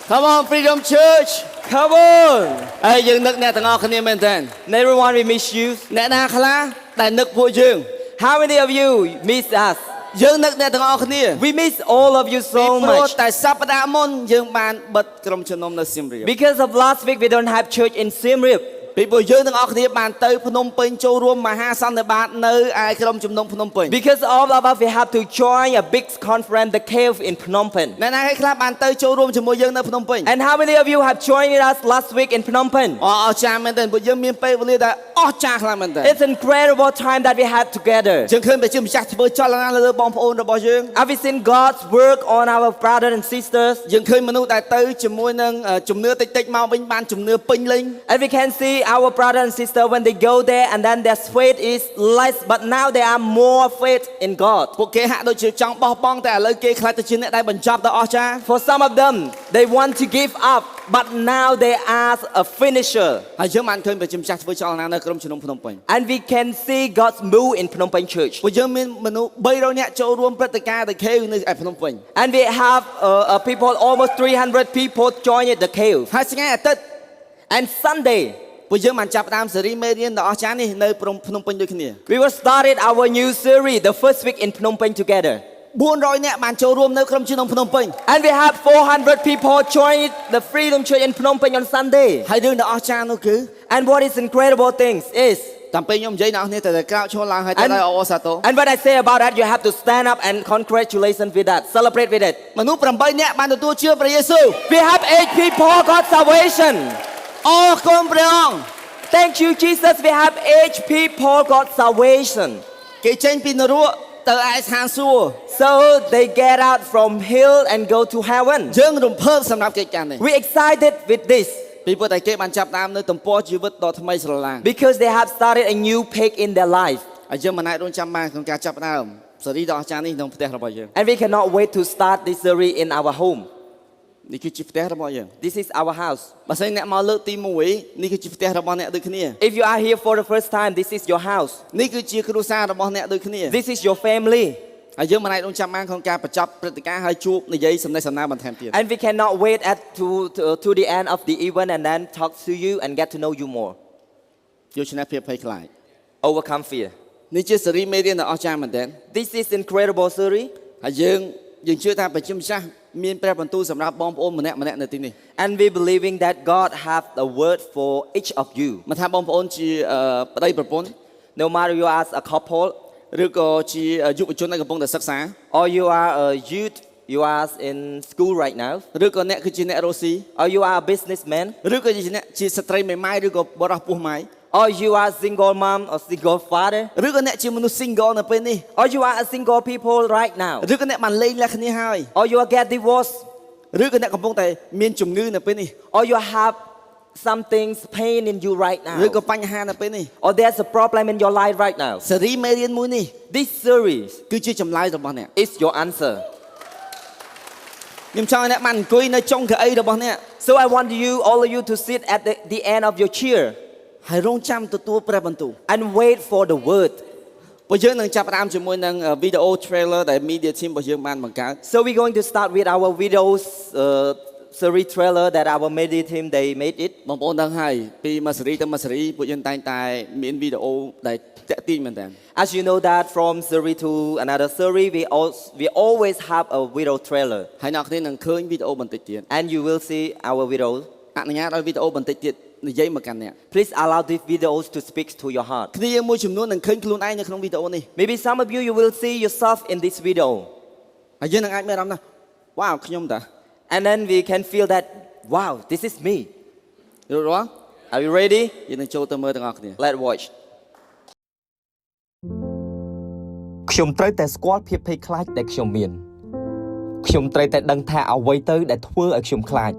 Come on Freedom Church Come on ហើយយើងនឹកអ្នកទាំងអស់គ្នាមែនតើ everyone we miss you អ្នកណាខ្លះដែលនឹកពួកយើង How many of you miss us យើងនឹកអ្នកទាំងអស់គ្នា We miss all of you ពី so ព្រោះ much តែសប្តាហ៍មុនយើងបានបិទក្រុមជំនុំនៅសៀមរាប Because of last week we don't have church in Siem Reap ពីព្រោះយើងទាំងអស់គ្នាបានទៅភ្នំពេញចូលរួមមហាសន្និបាតនៅឯក្រុមជំនុំភ្នំពេញ Because all of us we have to join a big conference the cave in Phnom Penh អ្នកណាខ្លះបានទៅចូលរួមជាមួយយើងនៅភ្នំពេញ And how many of you have joined us last week in Phnom Penh អរចាមែនតើពួកយើងមានពេលវេលាដែលអស្ចារ្យខ្លាំងមែនតើ It's incredible time that we had together យើងឃើញព្រះជាម្ចាស់ធ្វើចលនាលើបងប្អូនរបស់យើង Have we seen God's work on our brothers and sisters យើងឃើញមនុស្សដែលទៅជាមួយនឹងជំនឿតិចៗមកវិញបានជំនឿពេញលេញ And we can see our brothers and sisters when they go there and then their faith is less but now they are more faith in God ពួកគេហាក់ដូចជាចង់បោះបង់តែឥឡូវគេខ្លាចទៅជាអ្នកដែលបញ្ចប់ទៅអស្ចារ្យ For some of them they want to give up but now they are a finisher ហើយយើងបានឃើញព្រះជាម្ចាស់ធ្វើចលនានៅក្រុមជំនុំភ្នំពេញ And we can see God's move in Phnom Penh Church ពួកយើងមានមនុស្ស300នាក់ចូលរួមព្រឹត្តិការណ៍ The Cave នៅឯភ្នំពេញ And we have people almost 300 people join at the cave ហើយថ្ងៃអាទិត្យ And Sunday ពួកយើងបានចាប់ផ្ដើមស៊េរីមេរៀនដ៏អស្ចារ្យនេះនៅភ្នំពេញដូចគ្នា we will started our new series the first week in Phnom Penh together 400នាក់បានចូលរួមនៅក្រុមជំនុំភ្នំពេញ And we have 400 people join the Freedom Church in Phnom Penh on Sunday ហើយរឿងដ៏អស្ចារ្យនោះគឺ And what is incredible things is តាមពេលខ្ញុំនិយាយអ្នកគ្នាតែក្រោកឈរឡើងហើយតែឲ្យអបអរសាទរ And when I say about that you have to stand up and congratulations with that celebrate with it មនុស្ស8នាក់បានទទួលជឿព្រះយេស៊ូវ We have 8 people got salvation អរគុណព្រះអង្គ Thank you Jesus we have 8 people got salvation គេចេញពីនរកទៅឯស្ថានសួគ៌ So they get out from hell and go to heaven យើងរំភើបសម្រាប់កិច្ចការនេះ We excited with this ពីព្រោះតែគេបានចាប់ដើមនៅទំព័រជីវិតដ៏ថ្មីស្រឡាង Because they have started a new page in their life ហើយយើងមិនអាចរងចាំបានក្នុងការចាប់ដើមស៊េរីដ៏អស្ចារ្យនេះក្នុងផ្ទះរបស់យើង And we cannot wait to start this series in our home នេះគឺជាផ្ទះរបស់យើង This is our house បើសិនអ្នកមកលើកទី1នេះគឺជាផ្ទះរបស់អ្នកដូចគ្នា If you are here for the first time this is your house នេះគឺជាគ្រួសាររបស់អ្នកដូចគ្នា This is your family ហើយយើងមិនអាចរងចាំបានក្នុងការបញ្ចប់ព្រឹត្តិការណ៍ហើយជួបនិយាយសម្ដែងសម្ដាបន្ថែមទៀត And we cannot wait to the end of the event and then talk to you and get to know you more យកឈ្នះភាពភ័យខ្លាច Overcome fear នេះជាស៊េរីមេរៀនដ៏អស្ចារ្យមែនទែន This is incredible series ហើយយើងជឿថាព្រះជាម្ចាស់មានព្រះបន្ទូលសម្រាប់បងប្អូនម្នាក់ៗនៅទីនេះ And we believing that God have a word for each of you មិនថាបងប្អូនជាប្តីប្រពន្ធ No matter you are a couple ឬក៏ជាយុវជនដែលកំពុងតែសិក្សា or you are a youth you are in school right now ឬក៏អ្នកគឺជាអ្នករស់ស៊ី or you are a businessman ឬក៏ជាអ្នកជាស្ត្រីមេម៉ាយឬក៏បរិះពោះម៉ាយ or you are single mom or single father ឬក៏អ្នកជាមនុស្ស single នៅពេលនេះ or you are a single people right now ឬក៏អ្នកបានលែងលះគ្នាហើយ or you are get divorced ឬក៏អ្នកកំពុងតែមានជំងឺនៅពេលនេះ or you have something's pain in you right now ឬក៏បញ្ហានៅពេលនេះ or there's a problem in your life right now ស៊េរីមេរៀនមួយនេះ This series គឺជាចម្លើយរបស់អ្នក is your answer ខ្ញុំចង់ឲ្យអ្នកបានអង្គុយនៅចុងកៅអីរបស់អ្នក So I want you all of you to sit at the end of your chair ហើយរងចាំទទួលព្រះបន្ទូល and wait for the word ពួកយើងនឹងចាប់ផ្ដើមជាមួយនឹងវីដេអូ trailer ដែល media team របស់យើងបានបង្កើត So we're going to start with our videos series trailer that our media team they made it បងប្អូនដឹងហើយពីមួយស៊េរីទៅមួយស៊េរីពួកយើងតែងតែមានវីដេអូដែលតាក់ទាញមែនតើ As you know that from series to another series we always have a video trailer ហើយអ្នកគ្នានឹងឃើញវីដេអូបន្តិចទៀត and you will see our videos អនុញ្ញាតឲ្យវីដេអូបន្តិចទៀតនិយាយមកកាន់អ្នក Please allow these videos to speak to your heart គ្នាមួយចំនួននឹងឃើញខ្លួនឯងនៅក្នុងវីដេអូនេះ Maybe some of you will see yourself in this video ហើយយើងនឹងអាចមានអារម្មណ៍ថាវ៉ាវខ្ញុំតា and then we can feel that wow this is me រួចរាល់ Are you ready យើងនឹងចូលទៅមើលទាំងអស់គ្នា Let's watch ខ្ញុំត្រូវតែស្គាល់ភាពភ័យខ្លាចដែលខ្ញុំមានខ្ញុំត្រូវតែដឹងថាអ្វីទៅដែលធ្វើឲ្យខ្ញុំខ្លាច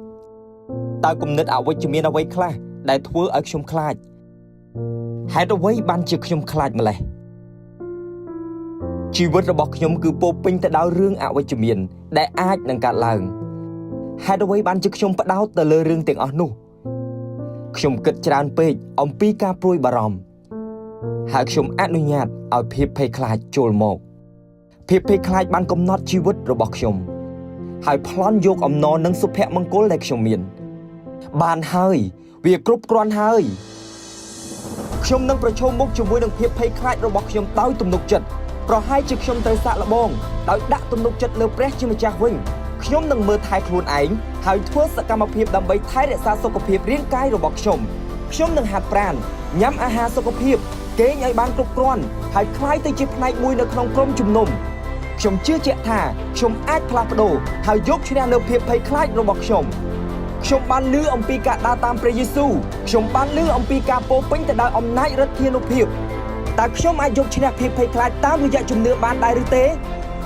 តើគំនិតអវិជ្ជមានអ្វីខ្លះដែលធ្វើឲ្យខ្ញុំខ្លាចហេតុអ្វីបានជាខ្ញុំខ្លាចម្ល៉េះជីវិតរបស់ខ្ញុំគឺពោរពេញទៅដោយរឿងអវិជ្ជមានដែលអាចនឹងកើតឡើងហេតុអ្វីបានជាខ្ញុំផ្ដោតទៅលើរឿងទាំងអស់នោះខ្ញុំគិតច្រើនពេកអំពីការព្រួយបារម្ភហើយខ្ញុំអនុញ្ញាតឲ្យភាពភ័យខ្លាចចូលមកភាពភ័យខ្លាចបានកំណត់ជីវិតរបស់ខ្ញុំ ហើយប្លន់យកអំណរនិងសុភមង្គលដែលខ្ញុំមានបានហើយវាគ្រប់គ្រាន់ហើយខ្ញុំនឹងប្រឈមមុខជាមួយនឹងភាពភ័យខ្លាចរបស់ខ្ញុំដោយទំនុកចិត្តប្រហែលជាខ្ញុំត្រូវសាកល្បងដោយដាក់ទំនុកចិត្តលើព្រះជាម្ចាស់វិញខ្ញុំនឹងមើលថែខ្លួនឯងហើយធ្វើសកម្មភាពដើម្បីថែរក្សាសុខភាពរាងកាយរបស់ខ្ញុំនឹងហាត់ប្រាណញ៉ាំអាហារសុខភាពគេងឲ្យបានគ្រប់គ្រាន់ហើយក្លាយទៅជាផ្នែកមួយនៅក្នុងក្រុមជំនុំខ្ញុំជឿជាក់ថាខ្ញុំអាចផ្លាស់ប្ដូរហើយយកឈ្នះលើភាពភ័យខ្លាចរបស់ខ្ញុំបានឮអំពីការដើរតាមព្រះយេស៊ូវខ្ញុំបានឮអំពីការពោពេញទៅដោយអំណាចឫទ្ធានុភាពតើខ្ញុំអាចយកឈ្នះភាពភ័យខ្លាចតាមរយៈជំនឿបានដែរឬទេ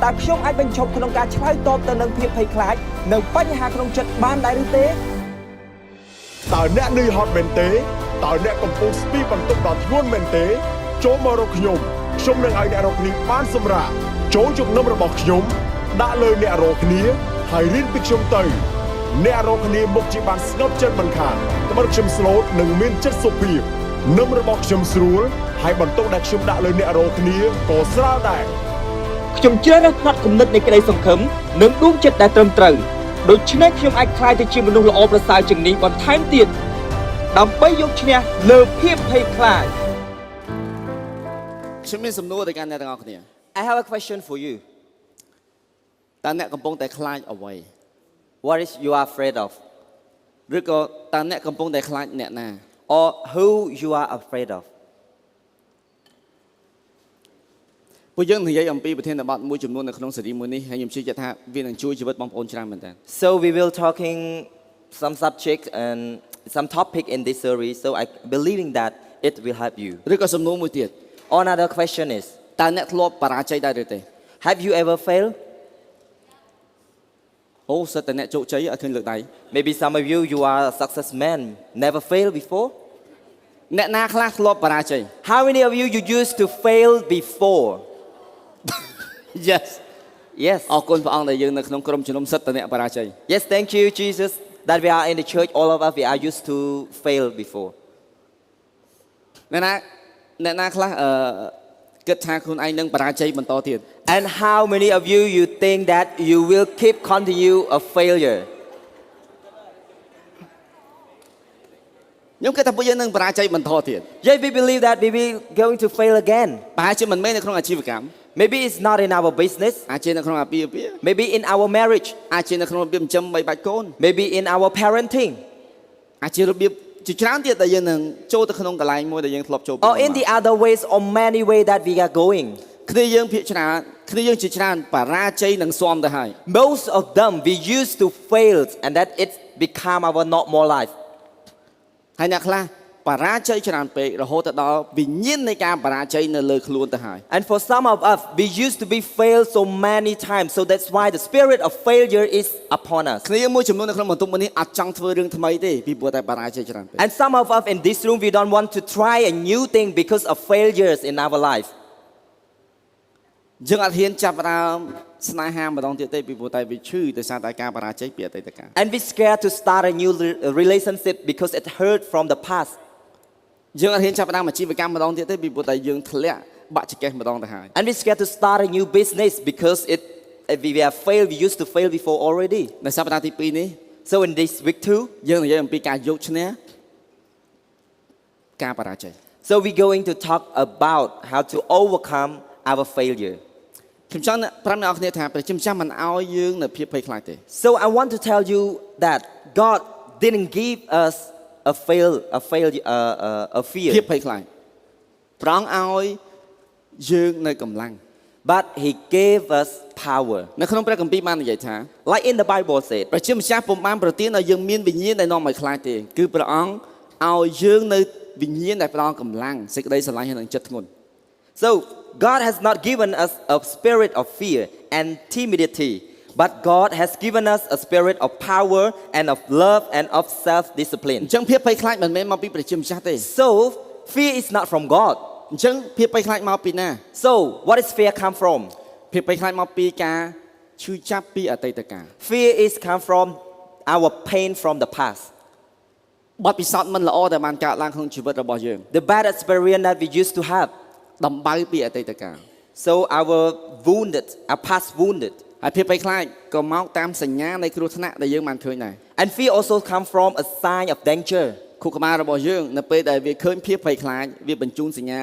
តើខ្ញុំអាចបញ្ឈប់ក្នុងការឆ្លើយតបទៅនឹងភាពភ័យខ្លាចនៅបញ្ហាក្នុងចិត្តបានដែរឬទេ តើអ្នកនឿយហត់មែនទេតើអ្នកកំពុងស្ពីបន្ទុកដ៏ធ្ងន់មែនទេចូលមករកខ្ញុំនឹងឲ្យអ្នករកគ្នាបានសម្រាកចូលជំនុំរបស់ខ្ញុំដាក់លើអ្នករកគ្នាហើយរៀនពីខ្ញុំទៅអ្នករកគ្នាមុខជាបានស្ងប់ចិត្តមិនខានត្បិតខ្ញុំស្លូតនិងមានចិត្តសុភាពនឹមរបស់ខ្ញុំស្រួលហើយបន្ទុកដែលខ្ញុំដាក់លើអ្នករកគ្នាក៏ស្រាលដែរ ខ្ញុំជ្រើសរើសផ្នត់គំនិតនៃក្តីសង្ឃឹមនិងដួងចិត្តដែលត្រឹមត្រូវដូច្នេះខ្ញុំអាចក្លាយទៅជាមនុស្សល្អប្រសើរជាងនេះបន្ថែមទៀតដើម្បីយកឈ្នះលើភាពភ័យខ្លាច ខ្ញុំមានសំណួរទៅកាន់អ្នកទាំងអស់គ្នា I have a question for you. តើអ្នកកំពុងតែខ្លាចអ្វី What is you are afraid of? ឬក៏តើអ្នកកំពុងតែខ្លាចអ្នកណា Or who you are afraid of? ពួកយើងនិយាយអំពីប្រធានបទមួយចំនួននៅក្នុងស៊េរីមួយនេះហើយខ្ញុំជឿជាក់ថាវានឹងជួយជីវិតបងប្អូនច្រើនមែនតើ So we will talking some subject and some topic in this series. So I believing that it will help you. ឬក៏សំណួរមួយទៀត Another question is, តើអ្នកធ្លាប់បរាជ័យដែរឬទេ have you ever failed? អូសិតតែអ្នកជោគជ័យឲ្យឃើញលើកដៃ Maybe some of you are a success man, never failed before. អ្នកណាខ្លះធ្លាប់បរាជ័យ How many of you used to fail before? Yes Yes. អរគុណព្រះអង្គដែលយើងនៅក្នុងក្រុមជំនុំសិទ្ធិតអ្នកបរាជ័យ Yes, thank you, Jesus, that we are in the church. All of us we are used to fail before. អ្នកណាខ្លះគិតថាខ្លួនឯងនឹងបរាជ័យបន្តទៀត And how many of you think that you will keep continue a failure? ខ្ញុំគិតថាពួកយើងនឹងបរាជ័យបន្តទៀត Yes, we believe that we will going to fail again. ប្រហែលជាមិនមែននៅក្នុងអាជីវកម្ម Maybe it's not in our business. អាចជានៅក្នុងអាពាហ៍ពិពាហ៍ Maybe in our marriage. អាចជានៅក្នុងរបៀបចិញ្ចឹមបីបាច់កូន Maybe in our parenting. អាចជារបៀបជាច្រើនទៀតដែលយើងនឹងចូលទៅក្នុងកន្លែងមួយដែលយើងធ្លាប់ចូល Or in the other ways or many ways that we are going. គ្នាយើងភាគច្រើនគ្នាយើងជាច្រើនបរាជ័យនឹងស៊ាំទៅហើយ Most of them we used to fail and that it become our normal life. ហើយអ្នកខ្លះបរាជ័យច្រើនពេករហូតទៅដល់វិញ្ញាណនៃការបរាជ័យនៅលើខ្លួនទៅហើយ And for some of us, we used to be failed so many times. So that's why the spirit of failure is upon us. គ្នាមួយចំនួននៅក្នុងបន្ទប់មួយនេះអត់ចង់ធ្វើរឿងថ្មីទេពីព្រោះតែបរាជ័យច្រើនពេក And some of us in this room, we don't want to try a new thing because of failures in our life. យើងអត់ហ៊ានចាប់ផ្ដើមស្នេហាម្ដងទៀតទេពីព្រោះតែវាឈឺដោយសារតែការបរាជ័យពីអតីតកាល And we scared to start a new relationship because it hurt from the past. យើងអត់ហ៊ានចាប់ផ្ដើមអាជីវកម្មម្ដងទៀតទេពីព្រោះតែយើងធ្លាក់បាក់ចង្កេះម្ដងទៅហើយ And we scared to start a new business because we have failed. We used to fail before already. នៅសប្តាហ៍ទី2នេះ So in this week too, យើងនិយាយអំពីការយកឈ្នះការបរាជ័យ so we're going to talk about how to overcome our failure. ខ្ញុំចង់ប្រាប់អ្នកនរគ្នាថាព្រះជាម្ចាស់មិនអោយយើងនៅភាពភ័យខ្លាចទេ So I want to tell you that God didn't give us a fear. ភាពភ័យខ្លាចព្រះអង្គអោយយើងនៅកម្លាំង But He gave us power. នៅក្នុងព្រះគម្ពីរបាននិយាយថា Like in the Bible said, ព្រះជាម្ចាស់ពុំបានប្រទានឲ្យយើងមានវិញ្ញាណដែលនាំឲ្យខ្លាចទេគឺព្រះអង្គឲ្យយើងនៅវិញ្ញាណដែលផ្ដល់កម្លាំងសេចក្តីស្រឡាញ់ហើយនិងចិត្តធ្ងន់ so God has not given us a spirit of fear and timidity, but God has given us a spirit of power and of love and of self-discipline. អញ្ចឹងភាពភ័យខ្លាចមិនមែនមកពីព្រះជាម្ចាស់ទេ So fear is not from God. អញ្ចឹងភាពភ័យខ្លាចមកពីណា So what is fear come from? ភាពភ័យខ្លាចមកពីការឈឺចាប់ពីអតីតកាល Fear is come from our pain from the past. បទពិសោធន៍មិនល្អដែលបានកើតឡើងក្នុងជីវិតរបស់យើង The bad experience that we used to have. ដំបៅពីអតីតកាល So our past wounded. ហើយភាពភ័យខ្លាចក៏មកតាមសញ្ញានៃគ្រោះថ្នាក់ដែលយើងបានឃើញដែរ And fear also come from a sign of danger. ខួរក្បាលរបស់យើងនៅពេលដែលវាឃើញភាពភ័យខ្លាចវាបញ្ជូនសញ្ញា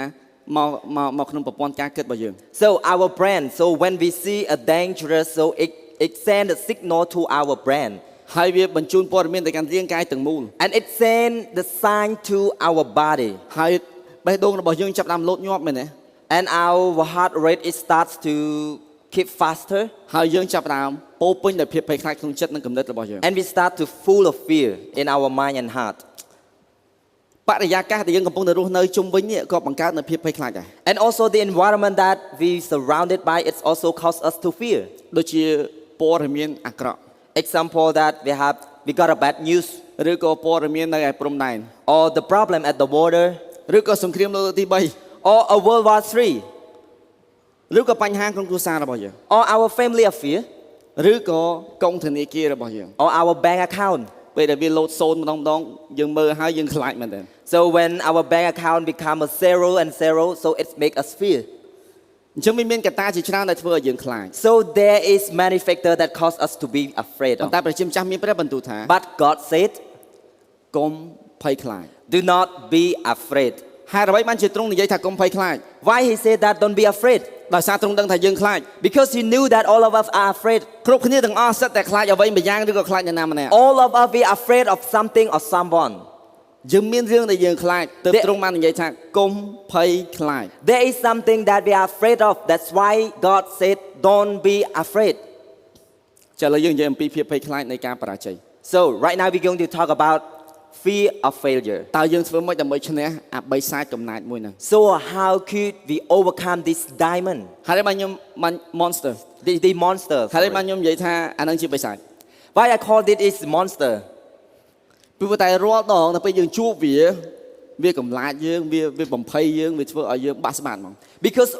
មកក្នុងប្រព័ន្ធការគិតរបស់យើង So our brain, so when we see a dangerous, so it send a signal to our brain. ហើយវាបញ្ជូនព័ត៌មានទៅកាន់រាងកាយទាំងមូល And it send the sign to our body. ហើយបេះដូងរបស់យើងចាប់ផ្ដើមលោតញាប់មែនទេ And our heart rate, it starts to keep faster. ហើយយើងចាប់ផ្ដើមពោរពេញដោយភាពភ័យខ្លាចក្នុងចិត្តនិងគំនិតរបស់យើង And we start to full of fear in our mind and heart. បរិយាកាសដែលយើងកំពុងតែរស់នៅជុំវិញនេះក៏បង្កើតនូវភាពភ័យខ្លាចដែរ And also the environment that we surrounded by, it also cause us to fear. ដូចជាព័ត៌មានអាក្រក់ Example that we got a bad news, ឬក៏ព័ត៌មាននៅឯព្រំដែន or the problem at the border, ឬក៏សង្គ្រាមលោកលើកទី or a World War III, 3 ឬក៏បញ្ហាក្នុងគ្រួសាររបស់យើង or our family affair, ឬក៏កុងធនាគាររបស់យើង or our bank account. ពេលដែលវាលោតសូន្យម្ដងយើងមើលហើយយើងខ្លាចមែនទេ So when our bank account become a zero and zero, so it make us fear. អញ្ចឹងមានកត្តាជាច្រើនដែលធ្វើឲ្យយើងខ្លាច So there is many factors that cause us to be afraid ប៉ុ of. ន្តែព្រះជាម្ចាស់មានព្រះបន្ទូលថា But God said, កុំភ័យខ្លាច do not be afraid. ហេតុអ្វីបានជាទ្រង់និយាយថាកុំភ័យខ្លាច Why he said that don't be afraid? ដោយសារទ្រង់ដឹងថាយើងខ្លាច Because he knew that all of us are afraid. គ្រប់គ្នាទាំងអស់សិតតែខ្លាចអ្វីម្យ៉ាងឬក៏ខ្លាចអ្នកណាម្នាក់ All of us we are afraid of something or someone. យើងមានរឿងដែលយើងខ្លាចទើប There- ទ្រង់បាននិយាយថាកុំភ័យខ្លាច There is something that we are afraid of. That's why God said, don't be afraid. ចាឥឡូវយើងនិយាយអំពីភាពភ័យខ្លាចនៃការបរាជ័យ So right now we're going to talk about fear of failure. តើយើងធ្វើម៉េចដើម្បីឈ្នះអាបិសាចកំណាចមួយហ្នឹង So how could we overcome this diamond, ហើយបានខ្ញុំបាន monster the monster? ហើយបានខ្ញុំនិយាយថាអាហ្នឹងជាបិសាច Why I call it is monster? ពីព្រោះតែរាល់ដងដល់ពេលយើងជួបវាកំឡាចយើងវាបំភ័យយើងវាធ្វើឲ្យយើងបាក់ស្បាតហ្មង Because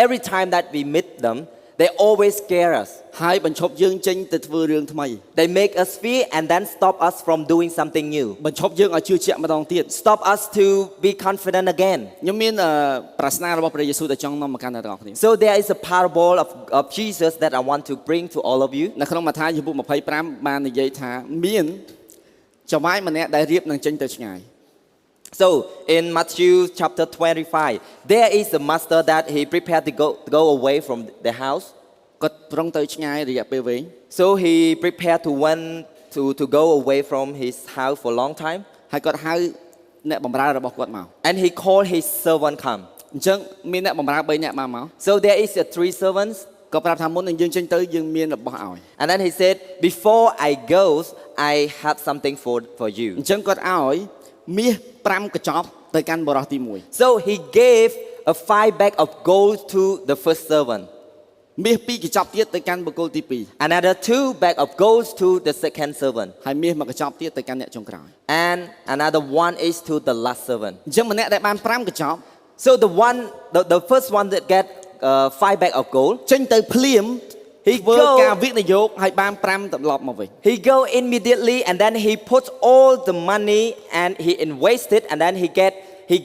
every time that we meet them, they always scare us. ហើយបញ្ឈប់យើងចេញទៅធ្វើរឿងថ្មី They make us fear and then stop us from doing something new. បញ្ឈប់យើងឲ្យជឿជាក់ម្ដងទៀត Stop us to be confident again. ខ្ញុំមានប្រស្នារបស់ព្រះយេស៊ូវដែលចង់នាំមកកាន់អ្នកទាំងអស់គ្នា So there is a parable of Jesus that I want to bring to all of you. នៅក្នុងម៉ាថាយជំពូក25បាននិយាយថាមានចៅហ្វាយម្នាក់ដែលរៀបនឹងចេញទៅឆ្ងាយ So in Matthew chapter 25, there is a master that he prepared to go away from the house. គាត់ប្រងទៅឆ្ងាយរយៈពេលវែង So he prepared to go away from his house for a long time. ហើយគាត់ហៅអ្នកបម្រើរបស់គាត់មក And he called his servant come. អញ្ចឹងមានអ្នកបម្រើ3អ្នកមក So there is 3 servants. ក៏ប្រាប់ថាមុននឹងយើងចេញទៅយើងមានរបស់ឲ្យ And then he said, before I go, I have something for you. អញ្ចឹងគាត់ឲ្យមាស5កញ្ចប់ទៅកាន់បរិសទី So he gave a 5 bag of gold to the first servant. 1មាស2កញ្ចប់ទៀតទៅកាន់បុគ្គលទី Another 2 bag of gold to the second servant. 2ហើយមាស1កញ្ចប់ទៀតទៅកាន់អ្នកចុងក្រោយ And another one is to the last servant. អញ្ចឹងម្នាក់ដែលបាន5កញ្ចប់ So the first one that get 5 bag of gold, ចេញទៅភ្លាម he ធ្វើការ go វិនិយោគហើយបាន5ត្រឡប់មកវិញ he go immediately and then he put all the money and he invested and then he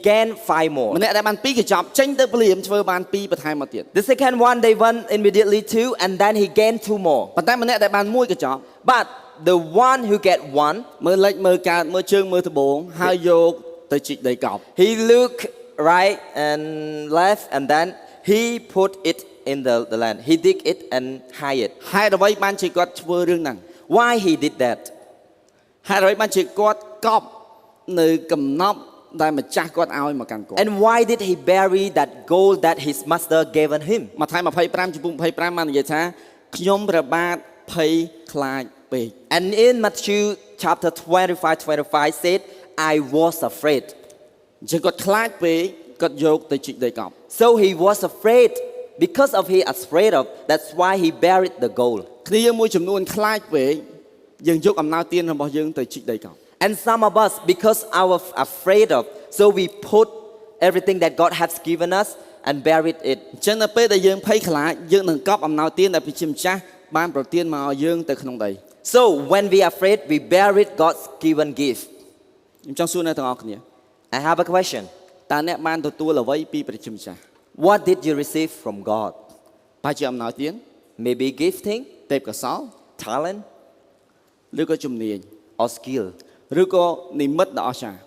gained 5 more. ម្នាក់ដែលបាន2កញ្ចប់ចេញទៅភ្លាមធ្វើបាន2បន្ថែមមកទៀត The second one they went immediately too and then he gained 2 more. ប៉ុន្តែម្នាក់ដែលបាន1កញ្ចប់ But the one who get 1, មើលលិចមើលកើតមើលជើងមើលត្បូងហើយយកទៅជីកដីកប់ he look right and left and then he put it in the land. He dig it and hide it. ហេតុអ្វីបានជាគាត់ធ្វើរឿងហ្នឹង Why he did that? ហេតុអ្វីបានជាគាត់កប់នៅកំណប់ដែលម្ចាស់គាត់ឲ្យមកកាន់គាត់ And why did he bury that gold that his master given him? ម៉ាថាយ25ចំពោះ25បាននិយាយថាខ្ញុំព្រះបាទភ័យខ្លាចពេក And in Matthew chapter 25 said, I was afraid. អញ្ចឹងគាត់ខ្លាចពេកគាត់យកទៅជីកដីកប់ So he was afraid. Because of he afraid of, that's why he buried the gold. គ្នាយើងមួយចំនួនខ្លាចពេកយើងយកអំណោយទានរបស់យើងទៅជីកដីកប់ And some of us, because our afraid of, so we put everything that God has given us and buried it. អញ្ចឹងនៅពេលដែលយើងភ័យខ្លាចយើងនឹងកប់អំណោយទានដែលព្រះជាម្ចាស់បានប្រទានមកឲ្យយើងទៅក្នុងដី So when we are afraid, we buried God's given gift. ខ្ញុំចង់សួរអ្នកទាំងអស់គ្នា I have a question. តើអ្នកបានទទួលអ្វីពីព្រះជាម្ចាស់ What did you receive from God? ប្រហែលជាអំណោយទាន maybe gifting, ទេពកោសល្យ talent, ឬក៏ជំនាញ or skill, ឬក៏និមិត្តដ៏អស្ចារ្យ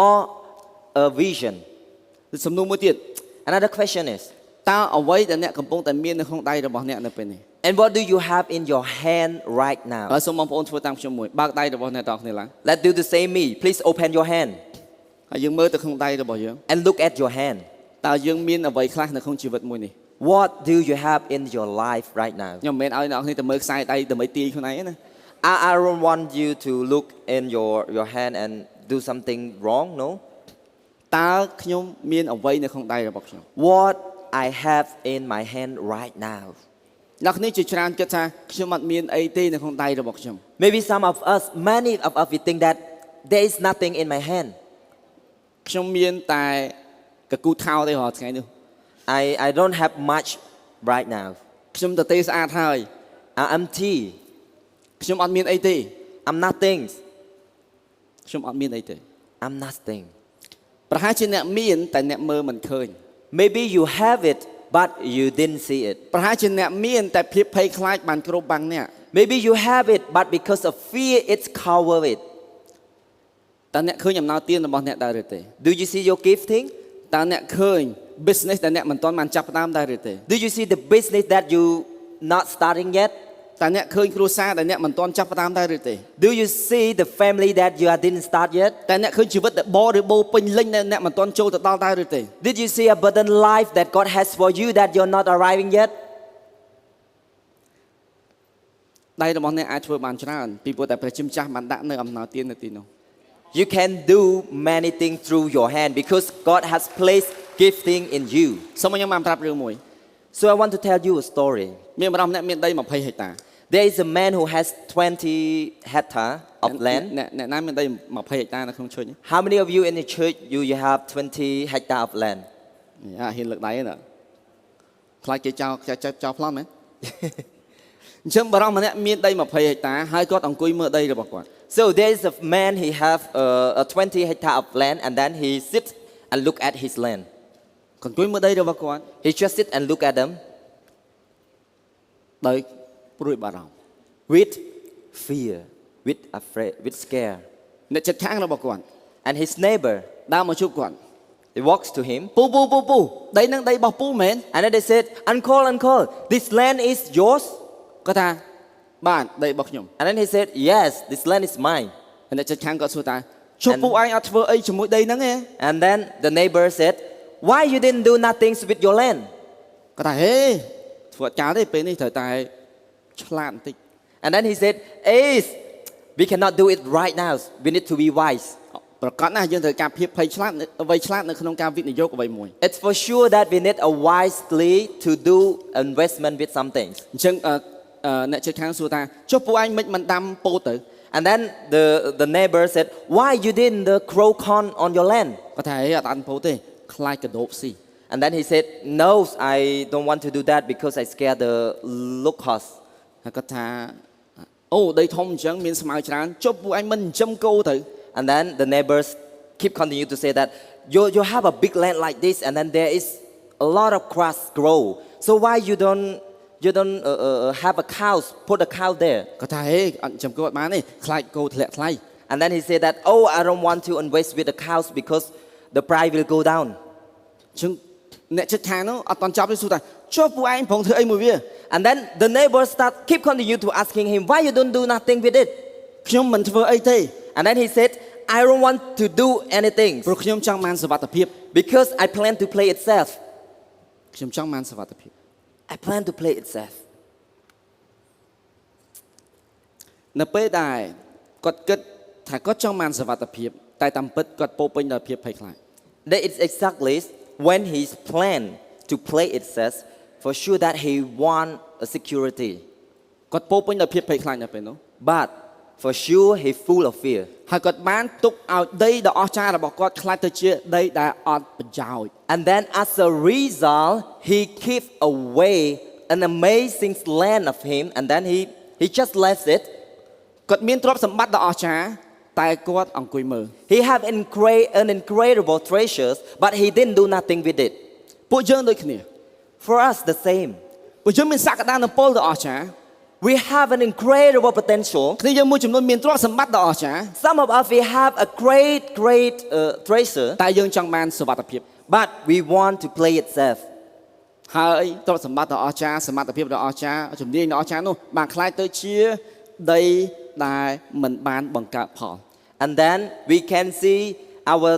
or a vision. សំណួរមួយទៀត Another question is, តើអ្វីដែលអ្នកកំពុងតែមាននៅក្នុងដៃរបស់អ្នកនៅពេលនេះ and what do you have in your hand right ហើ now? យសូមបងប្អូនធ្វើតាមខ្ញុំមួយបើកដៃរបស់អ្នកទាំងអស់គ្នាឡើង Let's do the same me. Please open your hand ហើយយើងមើលទៅក្នុងដៃរបស់យើង and look at your hand. តើយើងមានអ្វីខ្លះនៅក្នុងជីវិតមួយនេះ What do you have in your life right now? ខ្ញុំមិនមែនឲ្យអ្នកទាំងអស់គ្នាទៅមើលខ្សែដៃដើម្បីទាញខ្លួនឯងទេណា I don't want you to look in your hand and do something wrong, no? តើខ្ញុំមានអ្វីនៅក្នុងដៃរបស់ខ្ញុំ What I have in my hand right now. អ្នកគ្នាជាច្រើនគិតថាខ្ញុំអត់មានអីទេនៅក្នុងដៃរបស់ខ្ញុំ Maybe some of us, many of us, we think that there is nothing in my hand. ខ្ញុំមានតែកកូថោទេរាល់ថ្ងៃនេះ I don't have much right now. ខ្ញុំទៅទេស្អាតហើយ I'm empty. ខ្ញុំអត់មានអីទេ I'm nothing. ខ្ញុំអត់មានអីទេ I'm nothing. ប្រហែលជាអ្នកមានតែអ្នកមើលមិនឃើញ Maybe you have it, but you didn't see it. ប្រហែលជាអ្នកមានតែភាពភ័យខ្លាចបានគ្រប់បាំងអ្នក Maybe you have it, but because of fear, it's covered it. តើអ្នកឃើញអំណោយទានរបស់អ្នកដែរឬទេ Do you see your gifting? តើអ្នកឃើញ business ដែលអ្នកមិនទាន់បានចាប់ផ្ដើមដែរឬទេ Do you see the business that you not starting yet? តើអ្នកឃើញគ្រួសារដែលអ្នកមិនទាន់ចាប់ផ្ដើមដែរឬទេ Do you see the family that you didn't start yet? តើអ្នកឃើញជីវិតដែលបរិបូរណ៍ពេញលេញដែលអ្នកមិនទាន់ចូលទៅដល់ដែរឬទេ Did you see a abundant life that God has for you that you're not arriving yet? ដៃរបស់អ្នកអាចធ្វើបានច្រើនពីព្រោះតែព្រះជាម្ចាស់បានដាក់នៅអំណោយទាននៅទីនោះ You can do many things through your hand because God has placed gifting in you. សូមខ្ញុំបានប្រាប់រឿងមួយ So I want to tell you a story. មានម្ដងម្នាក់មានដី20ហិកតា There is a man who has 20 hectare of land. អ្នកណាមានដី20ហិកតានៅក្នុងឈុញ How many of you in the church you have 20 hectare of land? អាហ៊ានលើកដៃណាខ្លាចគេចោលប្លន់មែន អញ្ចឹងបរិសម្នាក់មានដី20ហិកតាហើយគាត់អង្គុយមើលដីរបស់គាត់ So there is a man, he have a 20 hectare of land and then he sits and look at his land. គាត់អង្គុយមើលដីរបស់គាត់ He just sit and look at them ដោយព្រួយបារម្ភ with fear, with afraid, with scare. អ្នកជិតខាងរបស់គាត់ And his neighbor, ដើរមកជួបគាត់ he walks to him ពូដីនឹងដីរបស់ពូមែន and then they said, uncle, this land is yours? គាត់ថាបាទដីរបស់ខ្ញុំ And then he said, yes, this land is mine. ហើយអ្នកជិតខាងគាត់សួរថាជុំពូឯងអត់ធ្វើអីជាមួយដីហ្នឹងទេ And then the neighbor said, why you didn't do nothing with your land? គាត់ថាហេធ្វើអត់ចាទេពេលនេះត្រូវតែឆ្លាតបន្តិច And then he said, Ace, we cannot do it right now. We need to be wise. ប្រកាសណាស់យើងត្រូវការភាពភ័យឆ្លាតអ្វីឆ្លាតនៅក្នុងការវិនិយោគអ្វីមួយ It's for sure that we need a wisely to do investment with some things. អញ្ចឹងអ្នកជិតខាងសួរថាចុះពូឯងមិនដាំពោតទៅ And then the neighbor said, why you didn't grow corn on your land? គាត់ថាហេអត់ដាំពោតទេខ្លាចកដោបស៊ី And then he said, no, I don't want to do that because I scare the locust. ហើយគាត់ថាអូដីធំអញ្ចឹងមានស្មៅច្រើនចុះពូឯងមិនចិញ្ចឹមគោទៅ And then the neighbors continue to say that you have a big land like this and then there is a lot of grass grow. So why you don't have a cow, put a cow there? គាត់ថាហេអត់ចិញ្ចឹមគោអត់បានទេខ្លាចគោធ្លាក់ថ្លៃ And then he said that, oh, I don't want to invest with the cows because the price will go down. អញ្ចឹងអ្នកជិតខាងនោះអត់តន់ចប់ទេសួរថាចុះពូឯងប្រងធ្វើអីមួយវា And then the neighbors continue to asking him, why you don't do nothing with it? ខ្ញុំមិនធ្វើអីទេ And then he said, I don't want to do anything ព្រោះខ្ញុំចង់បានសុវត្ថិភាព because I plan to play it safe. ខ្ញុំចង់បានសុវត្ថិភាព I plan to play it safe. នៅពេលដែលគាត់គិតថាគាត់ចង់បានសុវត្ថិភាពតែតាមពិតគាត់ពោពេញដោយភាពភ័យខ្លាច That is exactly when he's planned to play it safe, for sure that he want a security. គាត់ពោពេញដោយភាពភ័យខ្លាចនៅពេលនោះ But for sure he full of fear. ហើយគាត់បានទុកឲ្យដីដ៏អស្ចារ្យរបស់គាត់ខ្លាចទៅជាដីដែលអត់ប្រយោជន៍ And then as a result, he keep away an amazing land of him and then he just left it. គាត់មានទ្រព្យសម្បត្តិដ៏អស្ចារ្យតែគាត់អង្គុយមើល He have an incredible treasures, but he didn't do nothing with it. ពួកយើងដូចគ្នា For us, the same. ពួកយើងមានសក្តានុពលដ៏អស្ចារ្យ We have an incredible potential. គ្នាយើងមួយចំនួនមានទ្រព្យសម្បត្តិដ៏អស្ចារ្យ Some of us, we have a great treasure, តែយើងចង់បានសុវត្ថិភាព but we want to play it safe. ហើយទ្រព្យសម្បត្តិដ៏អស្ចារ្យសមត្ថភាពដ៏អស្ចារ្យជំនាញដ៏អស្ចារ្យនោះបានខ្លាយទៅជាដីដែលមិនបានបង្កើតផល And then we can see our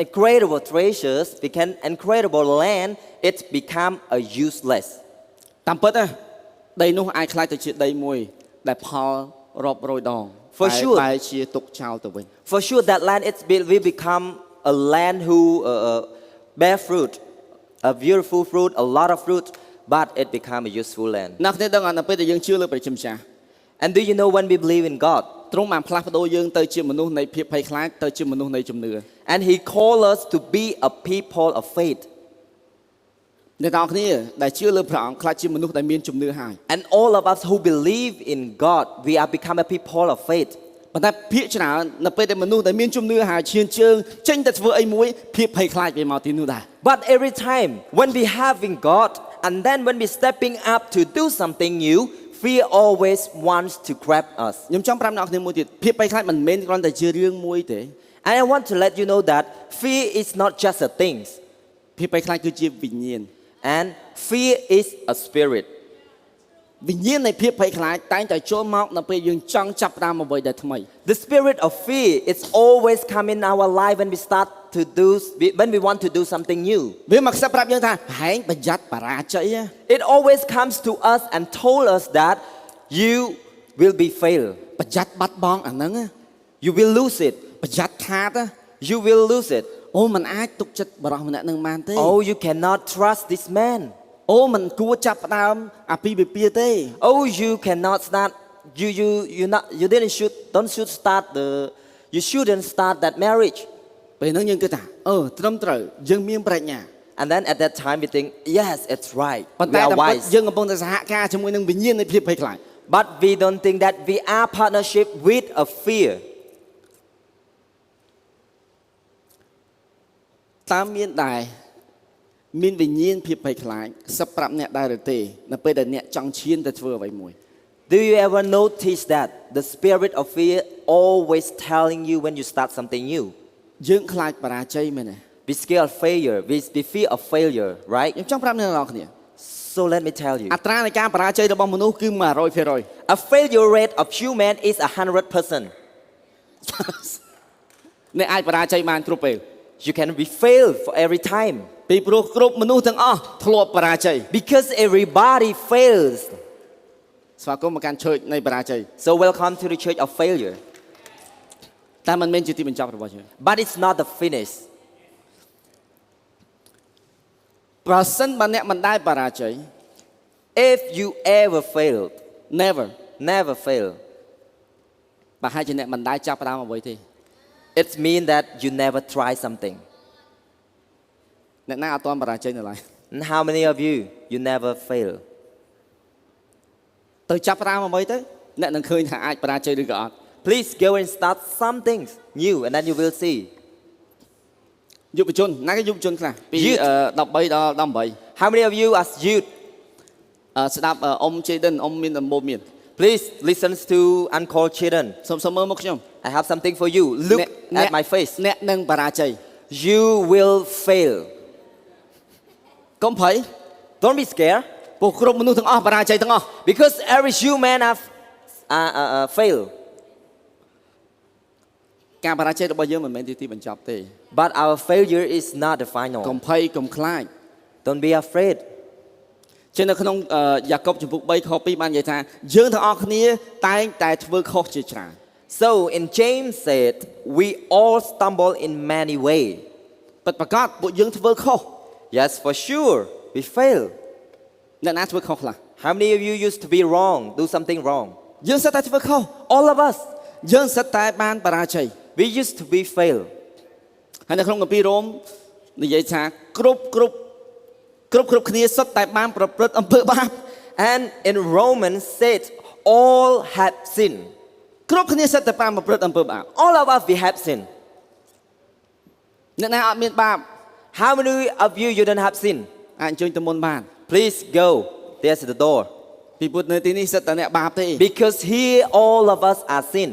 incredible treasures, we can incredible land, it become a useless. តាមពិតណាដីនោះអាចខ្លាយទៅជាដីមួយដែលផលរាប់រយដង For sure. បែរជាទុកចោលទៅវិញ For sure, that land will become a land who bear fruit, a beautiful fruit, a lot of fruit, but it become a useful land. អ្នកគ្នាដឹងអត់នៅពេលដែលយើងជឿលើព្រះជាម្ចាស់ And do you know when we believe in God? ទ្រង់បានផ្លាស់ប្ដូរយើងទៅជាមនុស្សនៃភាពភ័យខ្លាចទៅជាមនុស្សនៃជំនឿ And He called us to be a people of faith. អ្នកទាំងអស់គ្នាដែលជឿលើព្រះអង្គខ្លាចជាមនុស្សដែលមានជំនឿហើយ And all of us who believe in God, we are become a people of faith. ប៉ុន្តែភាគច្រើននៅពេលដែលមនុស្សដែលមានជំនឿហើយឈានជើងចេញទៅធ្វើអីមួយភាពភ័យខ្លាចវាមកទីនោះដែរ But every time when we have in God, and then when we stepping up to do something new, fear always wants to grab us. ខ្ញុំចង់ប្រាប់អ្នកនរគ្នាមួយទៀតភាពភ័យខ្លាចមិនមែនគ្រាន់តែជារឿងមួយទេ And I want to let you know that fear is not just a thing, ភាពភ័យខ្លាចគឺជាវិញ្ញាណ and fear is a spirit. វិញ្ញាណនៃភាពភ័យខ្លាចតែងតែចូលមកនៅពេលយើងចង់ចាប់ផ្ដើមអ្វីដែលថ្មី The spirit of fear is always come in our life when we start to do, when we want to do something new. វាមកខ្សឹបប្រាប់យើងថាហែងប្រយ័ត្នបរាជ័យ It always comes to us and told us that you will be fail. ប្រយ័ត្នបាត់បង់អាហ្នឹង You will lose it. ប្រយ័ត្នខាត You will lose it. អូមិនអាចទុកចិត្តបរិសម្នាក់នឹងបានទេ Oh, you cannot trust this man. អូមិនគួរចាប់ផ្ដើមអាពាហ៍ពិពាហ៍ទេ Oh, you cannot start. You don't should start you shouldn't start that marriage. ពេលហ្នឹងយើងគិតថាត្រឹមត្រូវយើងមានប្រាជ្ញា And then at that time we think, yes, it's right. ប៉ុន្ We តែ are តាមពិត wise. យើងកំពុងតែសហការជាមួយនឹងវិញ្ញាណនៃភាពភ័យខ្លាច But we don't think that we are partnership with a fear. តើមានដែរមានវិញ្ញាណភាពភ័យខ្លាចសឹបប្រាប់អ្នកដែរឬទេនៅពេលដែលអ្នកចង់ឈានទៅធ្វើអ្វីមួយ Do you ever notice that the spirit of fear always telling you when you start something new? យើងខ្លាចបរាជ័យមែនទេ We scare of failure. We fear of failure, right? ខ្ញុំចង់ប្រាប់អ្នកនរគ្នា So let me tell you. អត្រានៃការបរាជ័យរបស់មនុស្សគឺ100% A failure rate of human is 100%. អ្នកអាចបរាជ័យបានគ្រប់ពេល You can be failed for every time. ពីព្រោះគ្រប់មនុស្សទាំងអស់ធ្លាប់បរាជ័យ Because everybody fails. ស្វាគមន៍មកកាន់ church នៃបរាជ័យ So welcome to the church of failure. តែមិនមែនជាទីបញ្ចប់របស់យើង But it's not the finish. ប្រសិនបើអ្នកមិនដែលបរាជ័យ If you ever failed, never fail, ប្រហែលជាអ្នកមិនដែលចាប់ផ្ដើមអ្វីទេ it means that you never try something. អ្នកណាអត់ទាន់បរាជ័យនៅឡើយ And how many of you never fail? ទៅចាប់ផ្ដើមអ្វីទៅអ្នកនឹងឃើញថាអាចបរាជ័យឬក៏អត់ Please go and start something new, and then you will see. យុវជនណាគេយុវជនខ្លះពី Youth. 13ដល់18 How many of you as youth? ស្ដាប់អ៊ំជេដិនអ៊ំមានដំបូន្មាន Please listen to Uncle Children. សូមមើលមកខ្ញុំ I have something for you. Look at my face. អ្នកនឹងបរាជ័យ You will fail. កុំភ័យ Don't be scared, ពួកគ្រប់មនុស្សទាំងអស់បរាជ័យទាំងអស់ because every human have fail. ការបរាជ័យរបស់យើងមិនមែនជាទីបញ្ចប់ទេ But our failure is not the កុំ final. ភ័យកុំខ្លាច Don't be afraid. ជានៅក្នុងយ៉ាកុបចំពុក3ខ2បាននិយាយថាយើងទាំងអស់គ្នាតែងតែធ្វើខុសជាច្រើន So in James said, we all stumble in many ways. ពិតប្រាកដពួកយើងធ្វើខុស Yes, for sure, we fail. អ្នកណាធ្វើខុសខ្លះ How many of you used to be wrong, do something wrong? យើងសិតតែធ្វើខុស All of us. យើងសិតតែបានបរាជ័យ We used to be fail. ហើយនៅក្នុងគម្ពីររ៉ូមនិយាយថាគ្រប់គ្នាសិតតែបានប្រព្រឹត្តអំពើបាប And in Romans said, all have sinned. គ្រប់គ្នាសិតតែបានប្រព្រឹត្តអំពើបាប All of us, we have sinned. អ្នកណាអត់មានបាប How many of you don't have sin? អាចអញ្ជើញទៅមុនបាន Please go there's the door. ពីព្រោះនៅទីនេះសិតតែអ្នកបាបទេ Because here all of us are sin.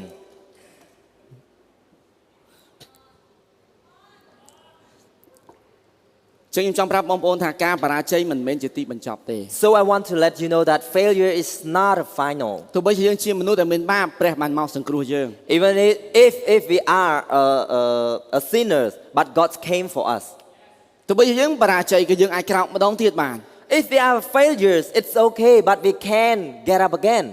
ចឹងខ្ញុំចង់ប្រាប់បងប្អូនថាការបរាជ័យមិនមែនជាទីបញ្ចប់ទេ So I want to let you know that failure is not a final. ទោះបីជាយើងជាមនុស្សដែលមានបាបព្រះបានមកសង្គ្រោះយើង Even if we are a sinners, but God came for us. ទោះបីជាយើងបរាជ័យក៏យើងអាចក្រោកម្ដងទៀតបាន If we are failures, it's okay, but we can get up again.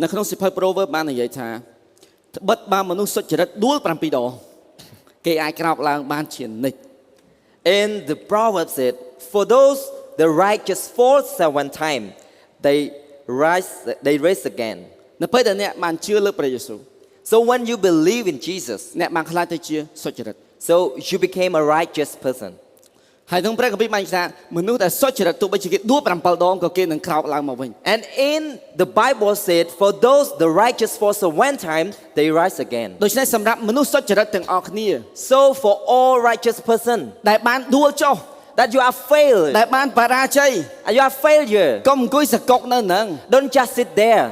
នៅក្នុងសៀវភៅ Proverbs បាននិយាយថាត្បិតបើមនុស្សសុចរិតដួល7ដងគេអាចក្រោកឡើងបានជានិច្ច In the Proverbs said, for those the righteous fall 7 times, they rise again. នៅពេលដែលអ្នកបានជឿលើព្រះយេស៊ូវ So when you believe in Jesus, អ្នកបានខ្លាចទៅជាសុចរិត so you became a righteous person. ហើយក្នុងព្រះគម្ពីរបានថាមនុស្សដែលសុចរិតទោះបីជាគេដួល7ដងក៏គេនឹងក្រោកឡើងមកវិញ And in the Bible said, for those the righteous fall 7 times, they rise again. ដូច្នេះសម្រាប់មនុស្សសុចរិតទាំងអស់គ្នា So for all righteous person ដែលបានដួលចុះ that you are failed, ដែលបានបរាជ័យ and you are failure, កុំអង្គុយសកុកនៅហ្នឹង don't just sit there.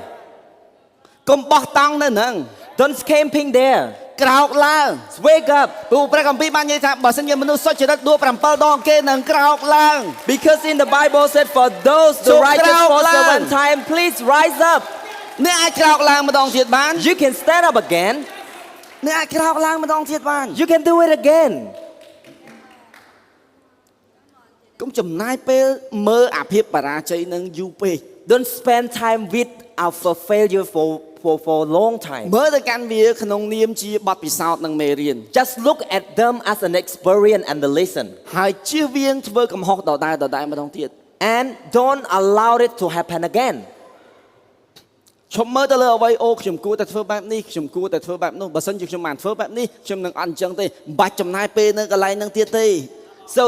កុំបោះតង់នៅហ្នឹង Don't camping there. ក្រោកឡើង Wake up. ព្រោះព្រះគម្ពីរបាននិយាយថាបើសិនជាមនុស្សសុចរិតដួល7ដងគេនឹងក្រោកឡើង Because in the Bible said, for those the So righteous crowd fall land. 7 times, please rise up. អ្នកអាចក្រោកឡើងម្ដងទៀតបាន You can stand up again. អ្នកអាចក្រោកឡើងម្ដងទៀតបាន You can do it again. កុំចំណាយពេលមើលអាភាពបរាជ័យនឹងយូរពេក Don't spend time with our failure for a long time. មើលទៅកាន់វាក្នុងនាមជាបទពិសោធន៍និងមេរៀន Just look at them as an experience and the lesson. ហើយជៀសវាងធ្វើកំហុសដដែលម្ដងទៀត And don't allow it to happen again. ឈប់មើលទៅលើអ្វីអូខ្ញុំគួរតែធ្វើបែបនេះខ្ញុំគួរតែធ្វើបែបនោះបើសិនជាខ្ញុំបានធ្វើបែបនេះខ្ញុំនឹងអត់អញ្ចឹងទេមិនបាច់ចំណាយពេលនៅកន្លែងហ្នឹងទៀតទេ So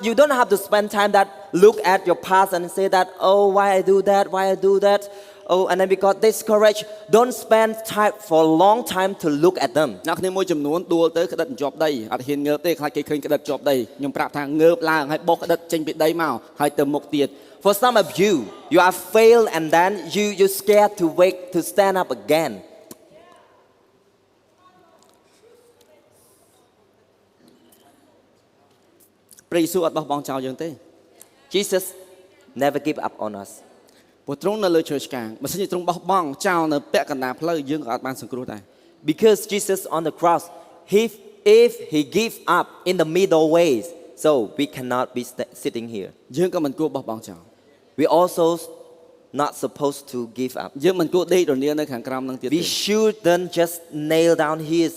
you don't have to spend time that look at your past and say that, oh, why I do that. Oh, and then we got discouraged. Don't spend time for a long time to look at them. អ្នកគ្នាមួយចំនួនដួលទៅក្តិតជាប់ដីអត់ហ៊ានងើបទេខ្លាចគេឃើញក្តិតជាប់ដីខ្ញុំប្រាប់ថាងើបឡើងហើយបោះក្តិតចេញពីដីមកហើយទៅមុខទៀត For some of you, you have failed and then you scared to wake to stand up again. ព្រះយេស៊ូវអត់បោះបង់ចោលយើងទេ Jesus never give up on us. ព្រោះទ្រង់នៅលើឈើឆ្កាងបើសិនជាទ្រង់បោះបង់ចោលនៅពាក់កណ្ដាលផ្លូវយើងក៏អត់បានសង្គ្រោះដែរ Because Jesus on the cross, if he give up in the middle ways, so we cannot be sitting here. យើងក៏មិនគួរបោះបង់ចោល We also not supposed to give up. យើងមិនគួរដេករនាលនៅខាងក្រោមនឹងទៀតទេ We shouldn't just nail down here.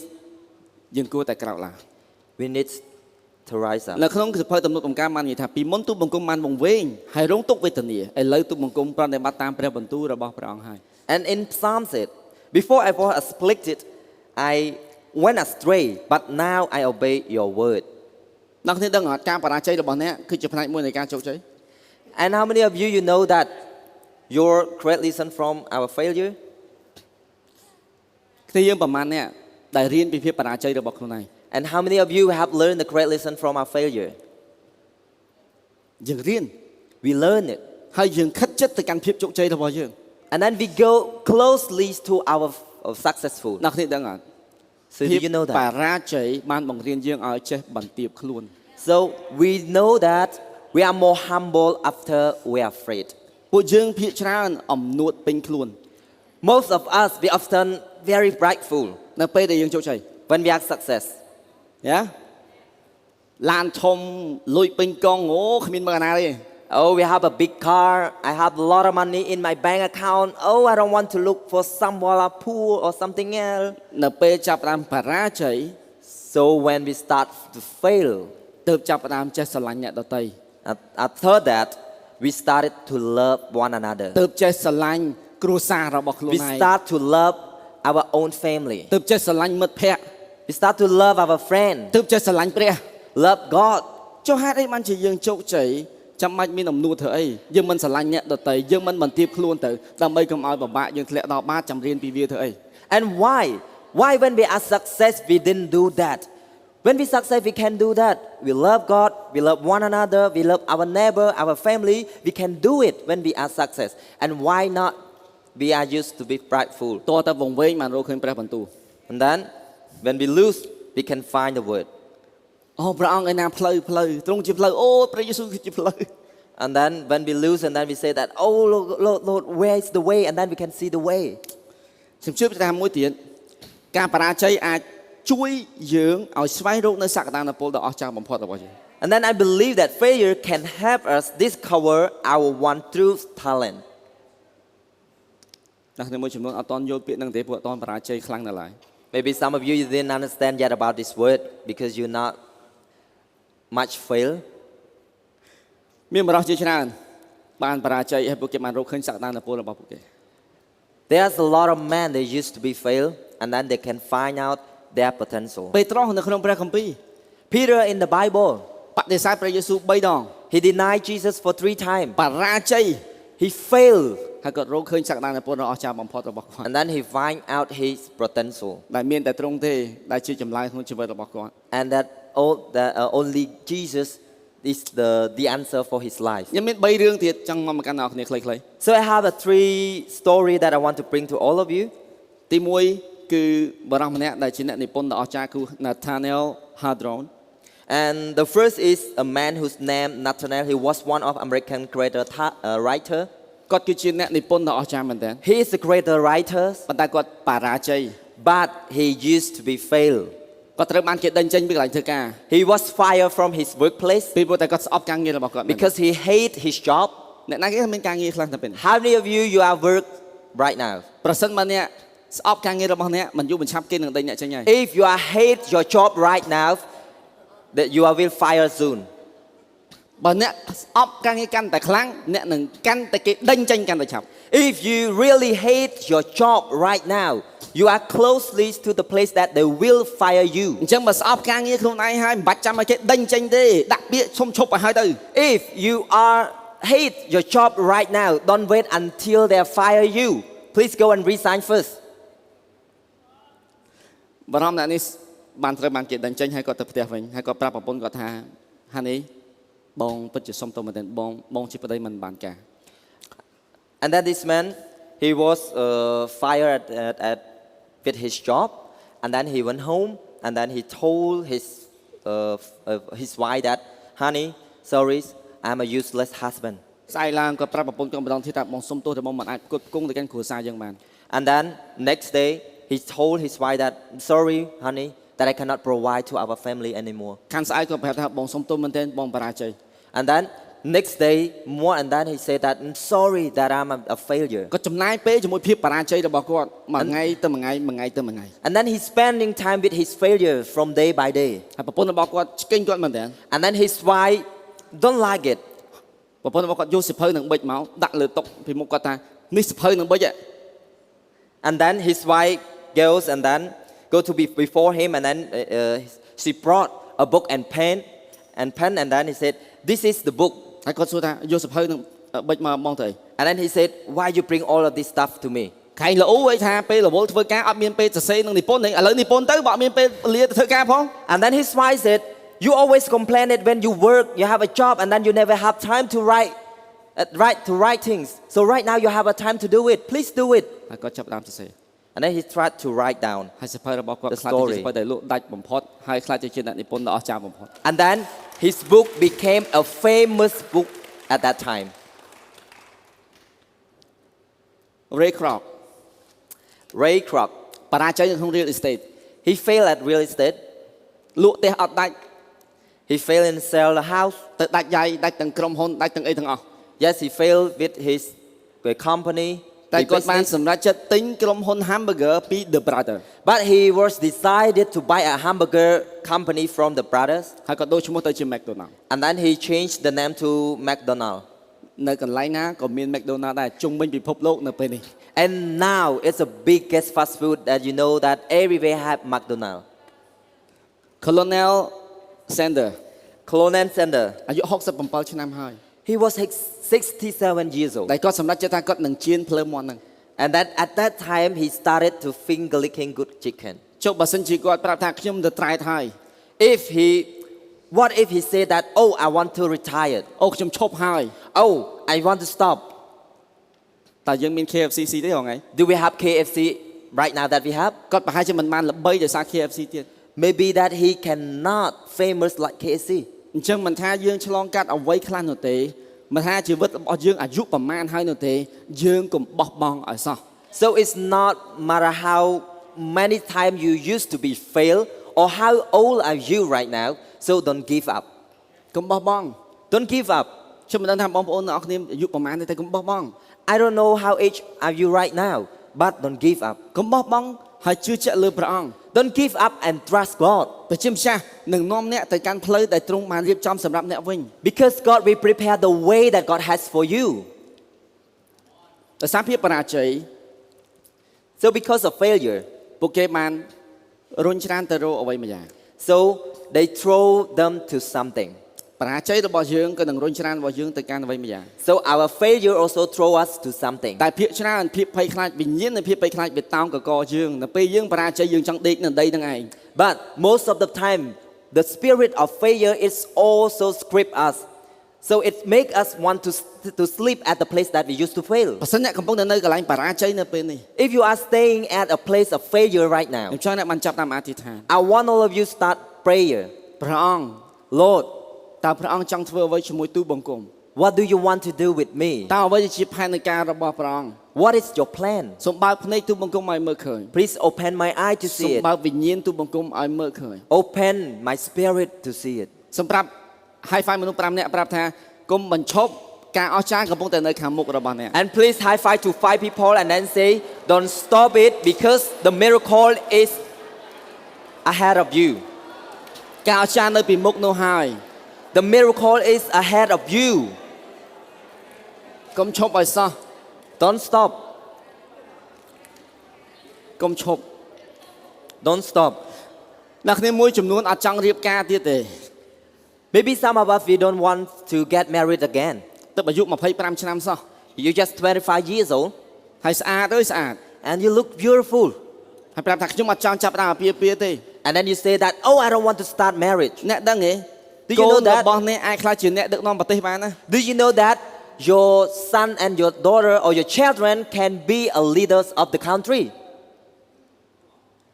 យើងគួរតែក្រោកឡើង We need to rise up. នៅក្នុងសៀវភៅទំនុកដំណើរបាននិយាយថាពីមុនទូបង្គំបានវង្វេងហើយរងទុក្ខវេទនាឥឡូវទូបង្គំប្រតិបត្តិតាមព្រះបន្ទូលរបស់ព្រះអង្គហើយ And in Psalm said, before I was afflicted, I went astray, but now I obey your word. អ្នកគ្នាដឹងអត់ការបរាជ័យរបស់អ្នកគឺជាផ្នែកមួយនៃការជោគជ័យ And how many of you know that your great lesson from our failure? គ្នាយើងប្រហែលអ្នកដែលរៀនពីភាពបរាជ័យរបស់ខ្លួនឯង And how many of you have learned the great lesson from our failure? យើងរៀន We learn it. ហើយយើងខិតចិត្តទៅកាន់ភាពជោគជ័យរបស់យើង And then we go closely to our successful. អ្នកគ្នាដឹងអត់ So do you know ប that? រាជ័យបានបង្រៀនយើងឲ្យចេះបន្ទាបខ្លួន So we know that we are more humble after we are afraid. ពួកយើងភាកច្រើនអំនួតពេញខ្លួន Most of us, we often very prideful នៅពេលដែលយើងជោគជ័យ when we are success. យ៉ាឡានធំលុយពេញកង់អូគ្មានមើលអាណាទេ Oh, we have a big car. I have a lot of money in my bank account. Oh, I don't want to look for someone poor or something else. នៅពេលចាប់ផ្ដើមបរាជ័យ So when we start to fail, ទើបចាប់ផ្ដើមចេះស្រឡាញ់អ្នកដទៃ after that, we started to love one another. ទើបចេះស្រឡាញ់គ្រួសាររបស់ខ្លួន We ឯង start to love our own family. ទើបចេះស្រឡាញ់មិត្តភ័ក្តិ We start to love our friend, ទើបចេះស្រឡាញ់ព្រះ love God. ចុះហេតុអីបានជាយើងជោគជ័យចាំបាច់មានអំណួតធ្វើអីយើងមិនស្រឡាញ់អ្នកដទៃយើងមិនបន្ទាបខ្លួនទៅដើម្បីកុំឲ្យពិបាកយើងធ្លាក់ដល់បាតចាំរៀនពីវាធ្វើអី And why when we are success, we didn't do that? when we succeed, we can do that. We love God, we love one another, we love our neighbor, our family. We can do it when we are success. And why not? We are used to be prideful. តើតើវង្វេងបានរកឃើញព្រះបន្ទូល And then, when we lose, we can find the word. អូព្រះអង្គឯណាផ្លូវទ្រង់ជាផ្លូវអូព្រះយេស៊ូវគឺជាផ្លូវ And then, when we lose, and then we say that, oh Lord, where is the way? And then we can see the way. ខ្ញុំជឿថាមួយទៀតការបរាជ័យអាចជួយយើងឲ្យស្វែងរកនៅសក្តានុពលដ៏អស្ចារ្យបំផុតរបស់យើង And then I believe that failure can help us discover our one true talent. អ្នកគ្នាមួយចំនួនអត់តន់យល់ពាក្យហ្នឹងទេព្រោះអត់តន់បរាជ័យខ្លាំងណាស់ឡើយ Maybe some of you didn't understand yet about this word because you're not much fail. មានបរិសុទ្ធជាច្រើនបានបរាជ័យហើយពួកគេបានរកឃើញសក្តានុពលរបស់ពួកគេ There's a lot of men they used to be fail and then they can find out their potential. ពេត្រុសនៅក្នុងព្រះគម្ពីរ Peter in the Bible, បដិសេធព្រះយេស៊ូវ3ដង he denied Jesus for 3 times. បរាជ័យ He failed ហើយគាត់រកឃើញសក្តានុពលដ៏អស្ចារ្យបំផុតរបស់គាត់ and then he find out his potential. ដែលមានតែទ្រង់ទេដែលជាចម្លើយក្នុងជីវិតរបស់គាត់ And that only Jesus is the answer for his life. ខ្ញុំមាន3រឿងទៀតចង់មកកាន់អ្នកគ្នាខ្លីៗ So I have a 3 story that I want to bring to all of you. ទី1គឺបរិសម្នាក់ដែលជាអ្នកនិពន្ធដ៏អស្ចារ្យគឺ Nathaniel Hawthorne And the first is a man whose name Nathaniel. He was one of American great writer. គាត់គឺជាអ្នកនិពន្ធដ៏អស្ចារ្យមែនទែន He is a great writer, ប៉ុន្តែគាត់បរាជ័យ but he used to be fail. គាត់ត្រូវបានគេដេញចេញពីកន្លែងធ្វើការ He was fired from his workplace ពីព្រោះតែគាត់ស្អប់ការងាររបស់គាត់មែន because he hate his job. អ្នកណាគេមានការងារខ្លះតែពេល How many of you are work right now? ប្រសិនបើអ្នកស្អប់ការងាររបស់អ្នកមិនយូរមិនឆាប់គេនឹងដេញអ្នកចេញហើយ If you are hate your job right now, that you are will fire soon. បើអ្នកស្អប់ការងារកាន់តែខ្លាំងអ្នកនឹងកាន់តែគេដេញចេញកាន់តែឆាប់ If you really hate your job right now, you are closely to the place that they will fire you. អញ្ចឹងបើស្អប់ការងារខ្លួនឯងហើយមិនបាច់ចាំឲ្យគេដេញចេញទេដាក់ពាក្យសុំឈប់ឲ្យហើយទៅ If you are hate your job right now, don't wait until they fire you. Please go and resign first. បារម្ភអ្នកនេះបានត្រូវបានគេដេញចេញហើយគាត់ទៅផ្ទះវិញហើយគាត់ប្រាប់ប្រពន្ធគាត់ថាហានីបងពិតជាសុំទោសមែនទែនបងជាប្តីមិនបានការ And then this man, he was fired with his job, and then he went home, and then he told his wife that, honey, sorry, I'm a useless husband. ស្អែកឡើងគាត់ប្រាប់ប្រពន្ធគាត់ម្ដងទៀតថាបងសុំទោសដែលបងមិនអាចផ្គត់ផ្គង់ទៅកាន់គ្រួសារយើងបាន And then next day, he told his wife that, sorry, honey, that I cannot provide to our family anymore. ខាន់ស្អែកគាត់ប្រាប់ថាបងសុំទោសមែនទែនបងបរាជ័យ And then next day, more and then he said that, I'm sorry that I'm a failure. គាត់ចំណាយពេលជាមួយភាពបរាជ័យរបស់គាត់មួយថ្ងៃទៅមួយថ្ងៃមួយថ្ងៃទៅមួយថ្ងៃ And then he's spending time with his failure from day by day. ហើយប្រពន្ធរបស់គាត់ឆ្កេងគាត់មែនទែន And then his wife don't like it. ប្រពន្ធរបស់គាត់យកសិភៅនឹងប៊ិចមកដាក់លើតុពីមុខគាត់ថានេះសិភៅនឹងប៊ិច And then his wife goes and then go to be before him, and then she brought a book and pen, and then he said, this is the book. ហើយគាត់សួរថាយកសិភៅនឹងប៊ិចមកបងទៅ And then he said, why you bring all of this stuff to me? ខែងល្អអីថាពេលរវល់ធ្វើការអត់មានពេលសរសេរនឹងនិពន្ធឥឡូវនិពន្ធទៅបើអត់មានពេលលាទៅធ្វើការផង And then his wife said, you always complain that when you work, you have a job, and then you never have time to write things. So right now you have a time to do it. Please do it. ហើយគាត់ចាប់ផ្ដើមសរសេរ And then he tried to write down. ហើយសិភៅរបស់គាត់ The ខ្លាចជា story. សិភៅដែលលក់ដាច់បំផុតហើយខ្លាចជាអ្នកនិពន្ធដ៏អស្ចារ្យបំផុត And then his book became a famous book at that time. Ray Kroc Ray Kroc, បរាជ័យនៅក្នុង real estate he failed at real estate. លក់ផ្ទះអត់ដាច់ He failed in sell the house. ទៅដាច់យាយដាច់ទាំងក្រុមហ៊ុនដាច់ទាំងអីទាំងអស់ Yes, he failed with his company. តែ the គាត់បាន business. សម្រេចចិត្តទិញក្រុមហ៊ុន hamburger ពី The Brother But he was decided to buy a hamburger company from the brothers. ហើយគាត់ដូរឈ្មោះទៅជា McDonald And then he changed the name to McDonald. នៅកន្លែងណាក៏មាន McDonald ដែរជុំវិញពិភពលោកនៅពេលនេះ And now it's the biggest fast food that you know that everywhere have McDonald. Colonel Sanders Colonel Sanders, អាយុ67ឆ្នាំហើយ he was 67 years old. តែគាត់សម្រេចចិត្តថាគាត់នឹងជៀនភ្លើមាន់ហ្នឹង And that at that time he started to finger licking good chicken. ចុះបើសិនជាគាត់ប្រាប់ថាខ្ញុំទៅត្រែតហើយ what if he said that, oh, I want to retire. អូខ្ញុំឈប់ហើយ Oh, I want to stop. តែយើងមាន KFC ស៊ីទេហងៃ Do we have KFC right now that we have? គាត់ប្រហែលជាមិនបានល្បីដោយសារ KFC ទៀត Maybe that he cannot famous like KFC. អញ្ចឹងមិនថាយើងឆ្លងកាត់អ្វីខ្លះនោះទេមិនថាជីវិតរបស់យើងអាយុប្រមាណហើយនោះទេយើងកុំបោះបង់ឲ្យសោះ So it's not matter how many times you used to be fail or how old are you right now. So don't give up. កុំបោះបង់ Don't give up. ខ្ញុំមិនដឹងថាបងប្អូនទាំងអស់គ្នាអាយុប្រមាណទេតែកុំបោះបង់ I don't know how age are you right now, but don't give up. កុំបោះបង់ហើយជឿជាក់លើព្រះអង្គ Don't give up and trust God. ព្រះជាម្ចាស់នឹងនាំអ្នកទៅកាន់ផ្លូវដែលទ្រង់បានរៀបចំសម្រាប់អ្នកវិញ Because God will prepare the way that God has for you. ដោយសារភាពបរាជ័យ So because of failure, ពួកគេបានរុញច្រានទៅរកអ្វីមួយយ៉ាង so they throw them to something. បរាជ័យរបស់យើងក៏នឹងរុញច្រានរបស់យើងទៅកាន់អ្វីមួយយ៉ាង So our failure also throw us to something. តែភាគច្រើនភាពភ័យខ្លាចវិញ្ញាណនៃភាពភ័យខ្លាចវាតោងកកយើងនៅពេលយើងបរាជ័យយើងចង់ដេកនៅដីហ្នឹងឯង But most of the time, the spirit of failure is also script us. So it make us want to sleep at the place that we used to fail. បើសិនអ្នកកំពុងតែនៅកន្លែងបរាជ័យនៅពេលនេះ If you are staying at a place of failure right ខ្ញុំ now, ចង់អ្នកបានចាប់តាមអធិដ្ឋាន I want all of you start prayer. ព្រះអង្គ Lord, តើព្រះអង្គចង់ធ្វើអ្វីជាមួយទូបង្គំ what do you want to do with me? តើអ្វីជាផែនការរបស់ព្រះអង្គ What is your plan? សូមបើកភ្នែកទូបង្គំឲ្យមើលឃើញ Please open my eye to សូម see it. បើកវិញ្ញាណទូបង្គំឲ្យមើលឃើញ Open my spirit to see it. សូមប្រាប់ high five មនុស្ស5នាក់ប្រាប់ថាកុំបញ្ឈប់ការអស្ចារ្យកំពុងតែនៅខាងមុខរបស់អ្នក And please high five to 5 people and then say, don't stop it because the miracle is ahead of you. ការអស្ចារ្យនៅពីមុខនោះហើយ The miracle is ahead of you. កុំឈប់ឲ្យសោះ Don't stop. កុំឈប់ Don't stop. អ្នកគ្នាមួយចំនួនអត់ចង់រៀបការទៀតទេ Maybe some of us, we don't want to get married again. ទៅអាយុ25ឆ្នាំសោះ You're just 25 years old ហើយស្អាតអើយស្អាត and you look beautiful. ហើយប្រាប់ថាខ្ញុំអត់ចង់ចាប់ផ្ដើមអាពាហ៍ពិពាហ៍ទេ And then you say that, oh, I don't want to start marriage. អ្នកដឹងទេ Do you know that? របស់អ្នកអាចខ្លាចជាអ្នកដឹកនាំប្រទេសបានណា Do you know that your son and your daughter or your children can be a leaders of the country?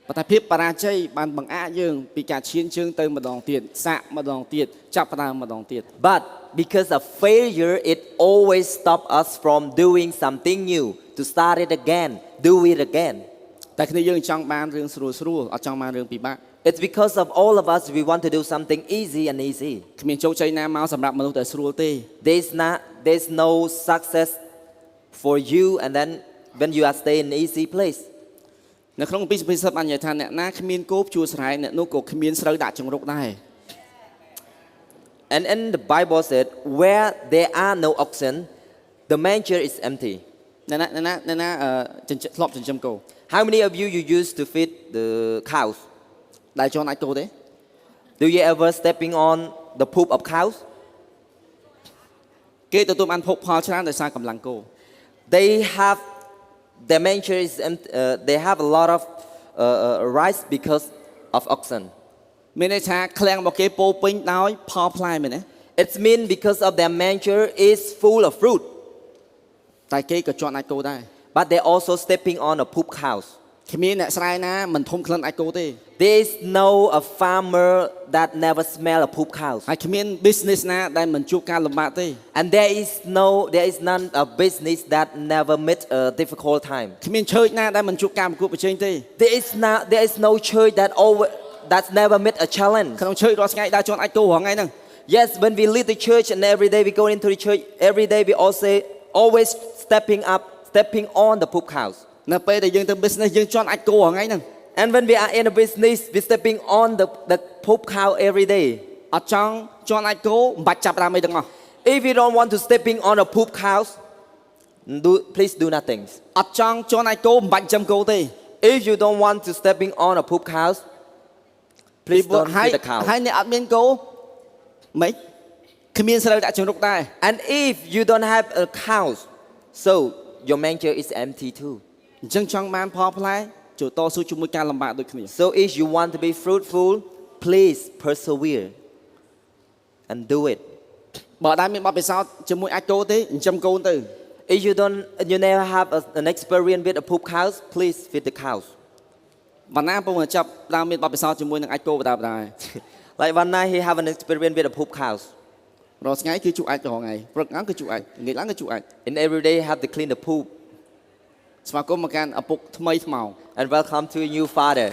ប៉ុន្តែភាពបរាជ័យបានបង្អាក់យើងពីការឈានជើងទៅម្ដងទៀតសាក់ម្ដងទៀតចាប់ផ្ដើមម្ដងទៀត But because of failure, it always stops us from doing something new. To start it again, do it again. តែគ្នាយើងចង់បានរឿងស្រួលអត់ចង់បានរឿងពិបាក It's because of all of us, we want to do something easy and easy. គ្មានជោគជ័យណាមកសម្រាប់មនុស្សដែលស្រួលទេ There's no success for you and then when you are staying in an easy place. នៅក្នុងពីសុភាសិតបាននិយាយថាអ្នកណាគ្មានគោភ្ជួរស្រែអ្នកនោះក៏គ្មានស្រូវដាក់ចង្រុកដែរ And the Bible said, where there are no oxen, the manger is empty. អ្នកណាធ្លាប់ចិញ្ចឹមគោ How many of you used to feed the cows? ដែលជន់អាចគោទេ Do you ever stepping on the poop of cows? គេទទួលបានភោគផលច្រើនដោយសារកម្លាំងគោ They have the manger is they have a lot of rice because of oxen. មានន័យថាឃ្លាំងរបស់គេពោពេញដោយផលផ្លែមែនទេ It's mean because of their manger is full of fruit, តែគេក៏ជន់អាចគោដែរ but they also stepping on a poop cows. គ្មានអ្នកស្រែណាមិនធំក្លិនអាចគោទេ There is no a farmer that never smell a poop cows. ហើយគ្មាន business ណាដែលមិនជួបការលំបាកទេ And there is none a business that never met a difficult time. គ្មាន church ណាដែលមិនជួបការប្រកួតប្រជែងទេ There is no church that's never met a challenge. ក្នុង church រាល់ថ្ងៃដើរជន់អាចគោរាល់ថ្ងៃហ្នឹង Yes, when we lead the church and every day we go into the church, every day we always stepping on the poop cows. នៅពេលដែលយើងទៅ business យើងជន់អាចគោរាល់ថ្ងៃហ្នឹង And when we are in a business, we stepping on the poop cow every day. អត់ចង់ជន់អាចគោមិនបាច់ចាប់ដើមអីទាំងអស់ If you don't want to stepping on a poop cows, please do nothing. អត់ចង់ជន់អាចគោមិនបាច់ចិញ្ចឹមគោទេ If you don't want to stepping on a poop cows, please don't ហើយ feed the cow. ហើយអ្នកអត់មានគោមិនគ្មានស្រូវដាក់ចង្រុកដែរ And if you don't have a cows, so your manger is empty too. អញ្ចឹងចង់បានផលផ្លែចូលតស៊ូជាមួយការលំបាកដូចគ្នា So if you want to be fruitful, please persevere and do it. បើអត់មានបទពិសោធន៍ជាមួយអាចគោទេចិញ្ចឹមកូនទៅ If you never have an experience with a poop cows, please feed the cows. បណ្ណាពុំចាប់ដើមមានបទពិសោធន៍ជាមួយនឹងអាចគោបដាបដា Like one night he have an experience with a poop cows. រាល់ថ្ងៃគឺជក់អាចរាល់ថ្ងៃព្រឹកឡើងគឺជក់អាចល្ងាចឡើងគឺជក់អាច And every day have to clean the poop. ស្វាគមន៍មកកាន់ឪពុកថ្មីថ្មោង And welcome to a new father.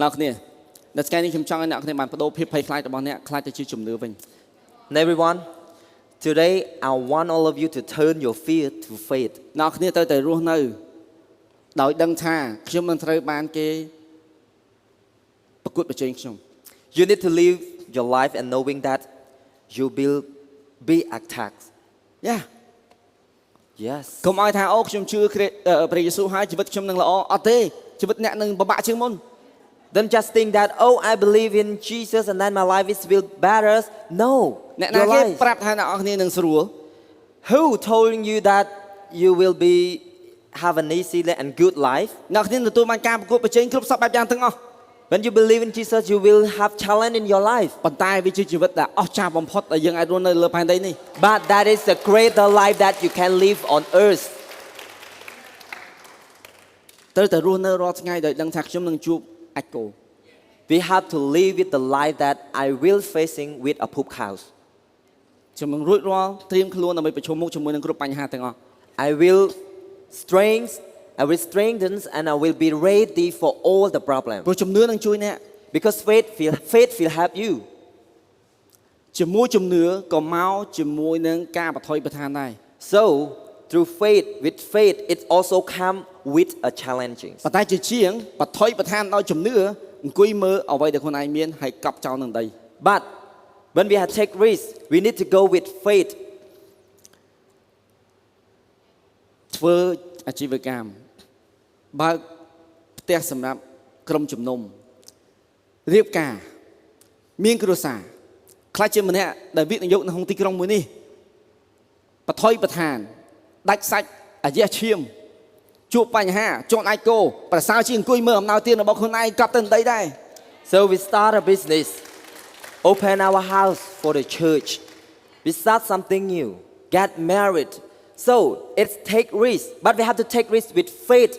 អ្នកគ្នានៅថ្ងៃនេះខ្ញុំចង់ឲ្យអ្នកគ្នាបានបដូរភាពភ័យខ្លាចរបស់អ្នកខ្លាចទៅជាជំនឿវិញ And everyone, today I want all of you to turn your fear to faith. អ្នកគ្នាត្រូវតែរស់នៅដោយដឹងថាខ្ញុំមិនត្រូវបានគេប្រកួតប្រជែងខ្ញុំ You need to live your life and knowing that you will be attacked. យ៉ា Yes. កុំឲ្យថាអូខ្ញុំជឿព្រះយេស៊ូវហើយជីវិតខ្ញុំនឹងល្អអត់ទេជីវិតអ្នកនឹងពិបាកជាងមុន Don't just think that, oh, I believe in Jesus and then my life will better. No. អ្នកណា Your គេ life. ប្រាប់ថាអ្នកនរគ្នានឹងស្រួល Who told you that you will have an easy and good life? អ្នកគ្នាទទួលបានការប្រកួតប្រជែងគ្រប់សពបែបយ៉ាងទាំងអស់ When you believe in Jesus, you will have challenge in your life. ប៉ុន្តែវាជាជីវិតដែលអស្ចារ្យបំផុតដែលយើងអាចរស់នៅលើផែនដីនេះ But that is the greater life that you can live on earth. ត្រូវតែរស់នៅរាល់ថ្ងៃដោយដឹងថាខ្ញុំនឹងជួបអាចគោ We have to live with the life that I will facing with a poop house. ខ្ញុំនឹងរួចរាល់ត្រៀមខ្លួនដើម្បីប្រឈមមុខជាមួយនឹងគ្រប់បញ្ហាទាំងអស់ I will strengthen and I will be ready for all the problems. ព្រោះជំនឿនឹងជួយអ្នក Because faith will help you. ជាមួយជំនឿក៏មកជាមួយនឹងការបថុយបន្ថានដែរ So through with faith, it also come with a challenging. ប៉ុន្តែជាជាងបថុយបន្ថានដោយជំនឿអង្គុយមើលអ្វីដែលខ្លួនឯងមានហើយកប់ចោលនឹងដី But when we have take risk, we need to go with faith. ធ្វើអាជីវកម្មបើកផ្ទះសម្រាប់ក្រុមជំនុំរៀបការមានគ្រួសារខ្លះជាម្នាក់ដែលវិនិយោគនៅក្នុងទីក្រុងមួយនេះបថុយបន្ថានដាច់សាច់អាយះឈាមជួបបញ្ហាជន់អាចគោប្រសើរជាងអង្គុយមើលអំណោយទានរបស់ខ្លួនឯងកប់ទៅដីដែរ So we start a business, open our house for the church. We start something new, get married. So it's take risk, but we have to take risk with faith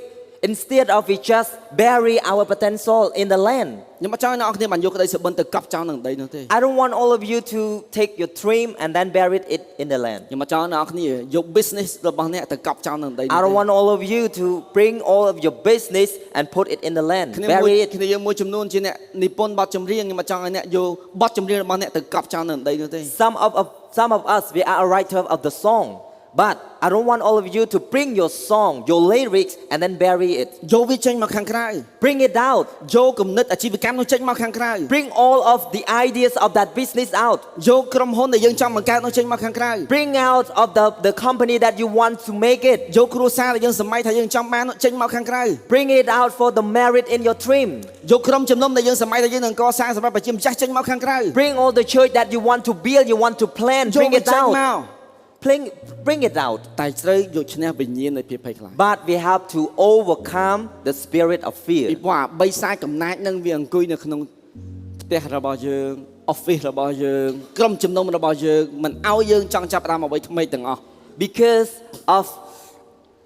instead of we just bury our potential in the land. ខ្ញុំមិនចង់ឲ្យអ្នកនរគ្នាបានយកក្តីសុបិនទៅកប់ចោលនឹងដីនោះទេ I don't want all of you to take your dream and then bury it in the land. ខ្ញុំមិនចង់ឲ្យអ្នកនរគ្នាយក business របស់អ្នកទៅកប់ចោលនឹងដីនោះ I don't want all of you to bring all of your business and put it in the land, គ្នាមួយ bury it. គ្នាយើងមួយចំនួនជាអ្នកនិពន្ធបទចម្រៀងខ្ញុំមិនចង់ឲ្យអ្នកយកបទចម្រៀងរបស់អ្នកទៅកប់ចោលនៅដីនោះទេ Some of us, we are a writer of the song, but I don't want all of you to bring your song, your lyrics, and then bury it. យកវាចេញមកខាងក្រៅ Bring it out. យកគំនិតអាជីវកម្មនោះចេញមកខាងក្រៅ Bring all of the ideas of that business out. យកក្រុមហ៊ុនដែលយើងចង់បង្កើតនោះចេញមកខាងក្រៅ Bring out of the company that you want to make it. យកគ្រួសារដែលយើងសម័យថាយើងចង់បាននោះចេញមកខាងក្រៅ Bring it out for the marriage in your dream. យកក្រុមជំនុំដែលយើងសម័យថាយើងនឹងកសាងសម្រាប់ប្រជាម្ចាស់ចេញមកខាងក្រៅ Bring all the church that you want to build, you want to plan. យក Bring វា it ចេញមក out. Bring it out. តែត្រូវយកឈ្នះវិញ្ញាណនៃភាពភ័យខ្លាច But we have to overcome the spirit of ពី fear. ព្រោះអាបីសាយកំណាចនឹងវាអង្គុយនៅក្នុងផ្ទះរបស់យើង office របស់យើងក្រុមជំនុំរបស់យើងមិនឲ្យយើងចង់ចាប់ផ្ដើមអ្វីថ្មីទាំងអស់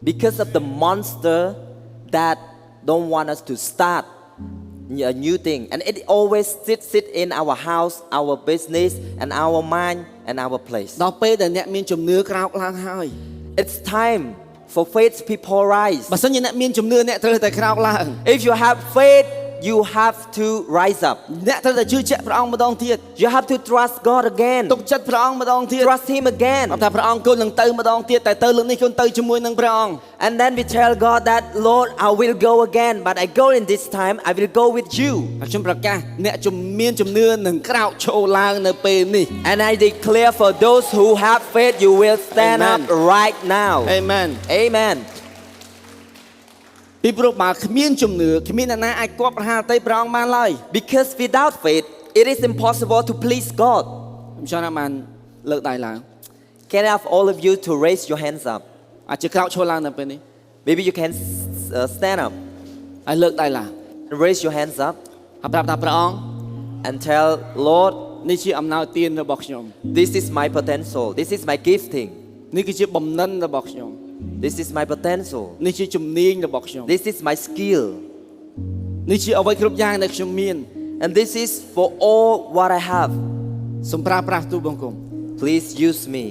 Because of the monster that don't want us to start a new thing, and it always sit in our house, our business, and our mind and our place. ដល់ពេលដែលអ្នកមានជំនឿក្រោកឡើងហើយ It's time for faith people rise. បើសិនជាអ្នកមានជំនឿអ្នកត្រូវតែក្រោកឡើង If you have faith, you have to rise up. អ្នកត្រូវតែជឿជាក់ព្រះអង្គម្ដងទៀត You have to trust God again. ទុកចិត្តព្រះអង្គម្ដងទៀត Trust Him again. ថាព្រះអង្គគង់នឹងទៅម្ដងទៀតតែទៅលើកនេះគង់ទៅជាមួយនឹងព្រះអង្គ And then we tell God that, Lord, I will go again, but I go in this time, I will go with you. ហើយខ្ញុំប្រកាសអ្នកមានជំនឿនឹងក្រោកឈរឡើងនៅពេលនេះ And I declare for those who have faith, you will stand Amen. up right now. Amen Amen. ពីព្រោះបើគ្មានជំនឿគ្មានអ្នកណាអាចគប់ប្រហារតីព្រះអង្គបានឡើយ Because without faith, it is impossible to please God. ខ្ញុំចង់ឲ្យបានលើកដៃឡើង Can I have all of you to raise your hands up? អាចជាក្រោកឈរឡើងនៅពេលនេះ Maybe you can stand up ហើយលើកដៃឡើង and raise your hands up ហើយប្រាប់ថាព្រះអង្គ and tell Lord, នេះជាអំណោយទានរបស់ខ្ញុំ this is my potential. This is my gifting. នេះគឺជាបំណិនរបស់ខ្ញុំ This is my potential. នេះជាជំនាញរបស់ខ្ញុំ This is my skill. នេះជាអ្វីគ្រប់យ៉ាងដែលខ្ញុំមាន And this is for all what I have. សូមប្រើប្រាស់ទូលបង្គំ Please use me.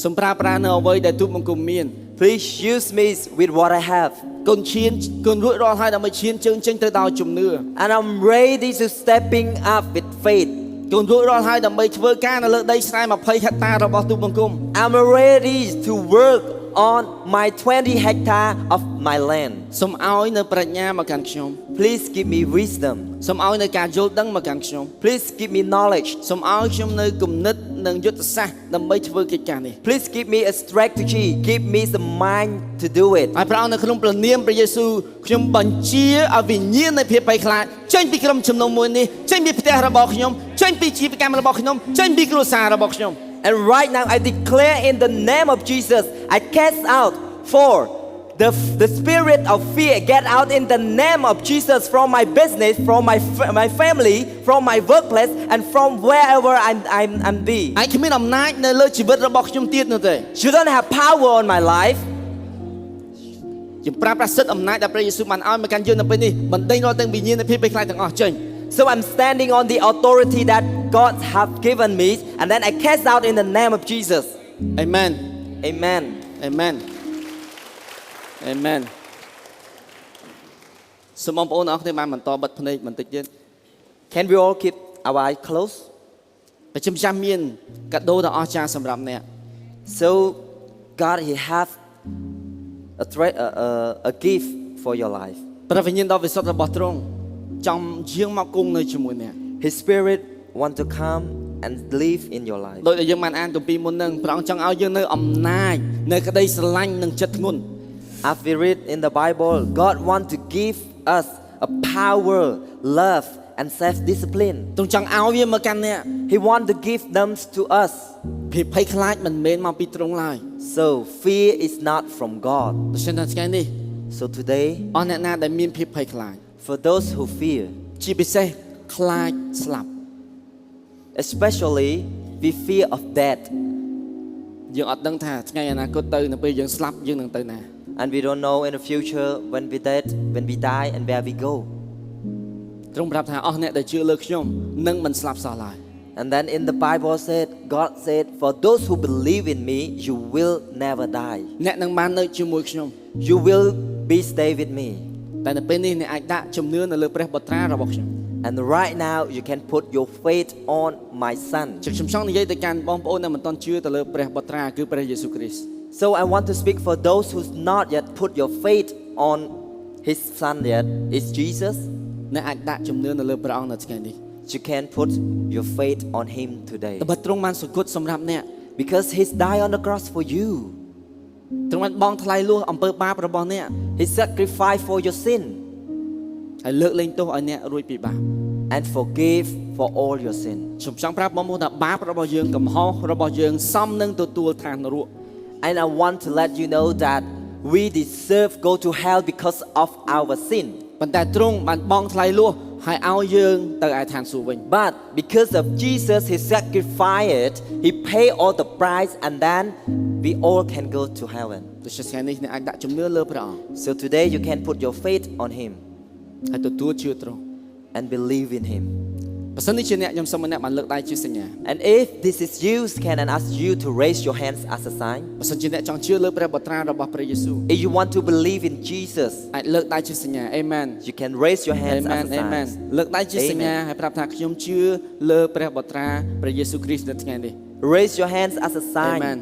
សូមប្រើប្រាស់នៅអ្វីដែលទូលបង្គំមាន Please use me with what I have. កូនឈានកូនរួចរាល់ហើយដើម្បីឈានជើងចេញទៅដោយជំនឿ And I'm ready to stepping up with faith. កូនរួចរាល់ហើយដើម្បីធ្វើការនៅលើដីស្រែ20ហិកតារបស់ទូលបង្គំ I'm ready to work on my 20 hectare of my land. សូមឲ្យនៅប្រាជ្ញាមកកាន់ខ្ញុំ Please give me wisdom. សូមឲ្យនៅការយល់ដឹងមកកាន់ខ្ញុំ Please give me knowledge. សូមឲ្យខ្ញុំនៅគំនិតនិងយុទ្ធសាស្ត្រដើម្បីធ្វើកិច្ចការនេះ Please give me a strategy. Give me the mind to do it. ហើយព្រះអង្គនៅក្នុងព្រះនាមព្រះយេស៊ូវខ្ញុំបញ្ជាឲ្យវិញ្ញាណនៃភាពភ័យខ្លាចចេញពីក្រុមជំនុំមួយនេះចេញពីផ្ទះរបស់ខ្ញុំចេញពីជីវកម្មរបស់ខ្ញុំចេញពីគ្រួសាររបស់ខ្ញុំ And right now I declare in the name of Jesus, I cast out for the spirit of fear. Get out in the name of Jesus from my business, from my family, from my workplace, and from wherever I'm be. ឯងគ្មានអំណាចនៅលើជីវិតរបស់ខ្ញុំទៀតនោះទេ You don't have power on my life. ខ្ញុំប្រើប្រាស់សិទ្ធិអំណាចដែលព្រះយេស៊ូវបានឲ្យមកកាន់យើងនៅពេលនេះបណ្ដេញរាល់ទាំងវិញ្ញាណនៃភាពភ័យខ្លាចទាំងអស់ចេញ So I'm standing on the authority that God have given me, and then I cast out in the name of Jesus. Amen Amen. Amen Amen សូមបងប្អូនអរគ្នាបានបន្តបិទភ្នែកបន្តិចទៀត Can we all keep our eyes closed? ប្រចាំចាំមានកាដូដ៏អស្ចារ្យសម្រាប់អ្នក So God, He have a gift for your life. ព្រះវិញ្ញាណដ៏វិសុទ្ធរបស់ទ្រង់ចង់យាងមកគង់នៅជាមួយអ្នក His Spirit want to come and live in your life. ដោយដែលយើងបានអានទំពីមុននឹងព្រះអង្គចង់ឲ្យយើងនៅអំណាចនៅក្តីស្រឡាញ់និងចិត្តធ្ងន់ As we read in the Bible, God want to give us a power, love, and self-discipline. ទ្រង់ចង់ឲ្យវាមកកាន់អ្នក He want to give them to us. ភាពភ័យខ្លាចមិនមែនមកពីទ្រង់ឡើយ So fear is not from God. ដូច្នេះថ្ងៃនេះ So today, អស់អ្នកណាដែលមានភាពភ័យខ្លាច for those who fear, ជាពិសេសខ្លាចស្លាប់ especially we fear of death, យើងអត់ដឹងថាថ្ងៃអនាគតទៅនៅពេលយើងស្លាប់យើងនឹងទៅណា and we don't know in the future when we dead, when we die, and where we go. ទ្រង់ប្រាប់ថាអស់អ្នកដែលជឿលើខ្ញុំនឹងមិនស្លាប់សោះឡើយ And then in the Bible said, God said, for those who believe in me, you will never die. អ្នកនឹងបាននៅជាមួយខ្ញុំ You will be stay with me. តែនៅពេលនេះអ្នកអាចដាក់ជំនឿនៅលើព្រះបុត្រារបស់ខ្ញុំ And right now you can put your faith on my son. ជាខ្ញុំចង់និយាយទៅកាន់បងប្អូនដែលមិនទាន់ជឿទៅលើព្រះបុត្រាគឺព្រះយេស៊ូវគ្រីស្ទ So I want to speak for those who's not yet put your faith on his son yet. Is Jesus. អ្នកអាចដាក់ជំនឿនៅលើព្រះអង្គនៅថ្ងៃនេះ You can put your faith on him today. តែបើទ្រង់បានសុគតសម្រាប់អ្នក Because he's died on the cross for you. ទ្រង់បានបង់ថ្លៃលួសអំពើបាបរបស់អ្នក He sacrificed for your sin ហើយលើកលែងទោសឲ្យអ្នករួចពីបាប and forgave for all your sin. ខ្ញុំចង់ប្រាប់បងប្អូនថាបាបរបស់យើងកំហុសរបស់យើងសមនឹងទទួលឋាននរក And I want to let you know that we deserve go to hell because of our sin. ប៉ុន្តែទ្រង់បានបង់ថ្លៃលួសហើយឲ្យយើងទៅឯឋានសួគ៌វិញ But because of Jesus, he sacrificed, he paid all the price, and then we all can go to heaven. ដូច្នេះថ្ងៃនេះអ្នកអាចដាក់ជំនឿលើព្រះអង្គ So today you can put your faith on him ហើយទទួលជឿទ្រង់ and believe in him. បើសិននេះជាអ្នកខ្ញុំសូមអ្នកបានលើកដៃជាសញ្ញា And if this is you, can I ask you to raise your hands as a sign? បើសិនជាអ្នកចង់ជឿលើព្រះបុត្រារបស់ព្រះយេស៊ូវ If you want to believe in Jesus, អាចលើកដៃជាសញ្ញាអេមែន you can raise your hands Amen as a Amen sign. លើកដៃជាសញ្ញាហើយប្រាប់ថាខ្ញុំជឿលើព្រះបុត្រាព្រះយេស៊ូវគ្រីស្ទនៅថ្ងៃនេះ Raise your hands as a sign. Amen.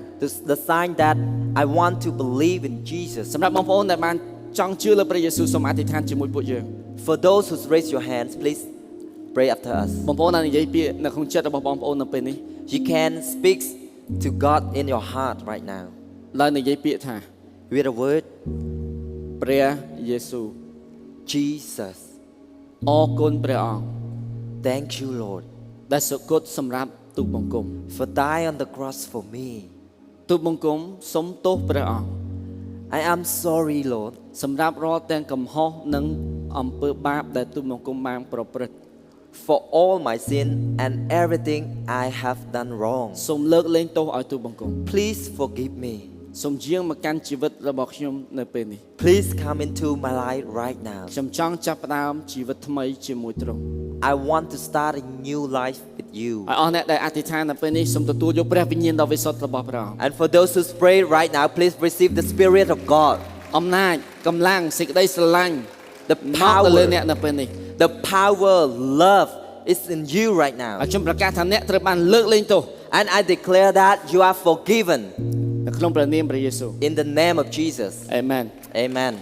The sign that I want to believe in Jesus. សម្រាប់បងប្អូនដែលបានចង់ជឿលើព្រះយេស៊ូវសូមអធិដ្ឋានជាមួយពួកយើង For those who raise your hands, please pray after us. បងប្អូនដែលនិយាយពាក្យនៅក្នុងចិត្តរបស់បងប្អូននៅពេលនេះ You can speak to God in your heart right now ឡើយនិយាយពាក្យថា with a word, ព្រះយេស៊ូវ Jesus. អរគុណព្រះអង្គ Thank you, Lord, ដែលសុគតសម្រាប់ទូលបង្គំ for die on the cross for me. ទូលបង្គំសូមទោសព្រះអង្គ I am sorry, Lord, សម្រាប់រាល់ទាំងកំហុសនិងអំពើបាបដែលទូលបង្គំបានប្រព្រឹត្ត for all my sin and everything I have done wrong. សូមលើកលែងទោសឲ្យទូលបង្គំ Please forgive me. សូមយាងមកកាន់ជីវិតរបស់ខ្ញុំនៅពេលនេះ Please come into my life right now. ខ្ញុំចង់ចាប់ផ្ដើមជីវិតថ្មីជាមួយទ្រង់ I want to start a new life with you. ឲ្យអស់អ្នកដែលអធិដ្ឋាននៅពេលនេះសូមទទួលយកព្រះវិញ្ញាណដ៏វិសុទ្ធរបស់ព្រះអង្គ And for those who pray right now, please receive the Spirit of God. អំណាចកម្លាំងសេចក្តីស្រឡាញ់ The មកទៅលើ power, អ្នកនៅពេលនេះ the power, love is in you right now. ហើយខ្ញុំប្រកាសថាអ្នកត្រូវបានលើកលែងទោស And I declare that you are forgiven នៅក្នុងព្រះនាមព្រះយេស៊ូវ in the name of Jesus. Amen Amen.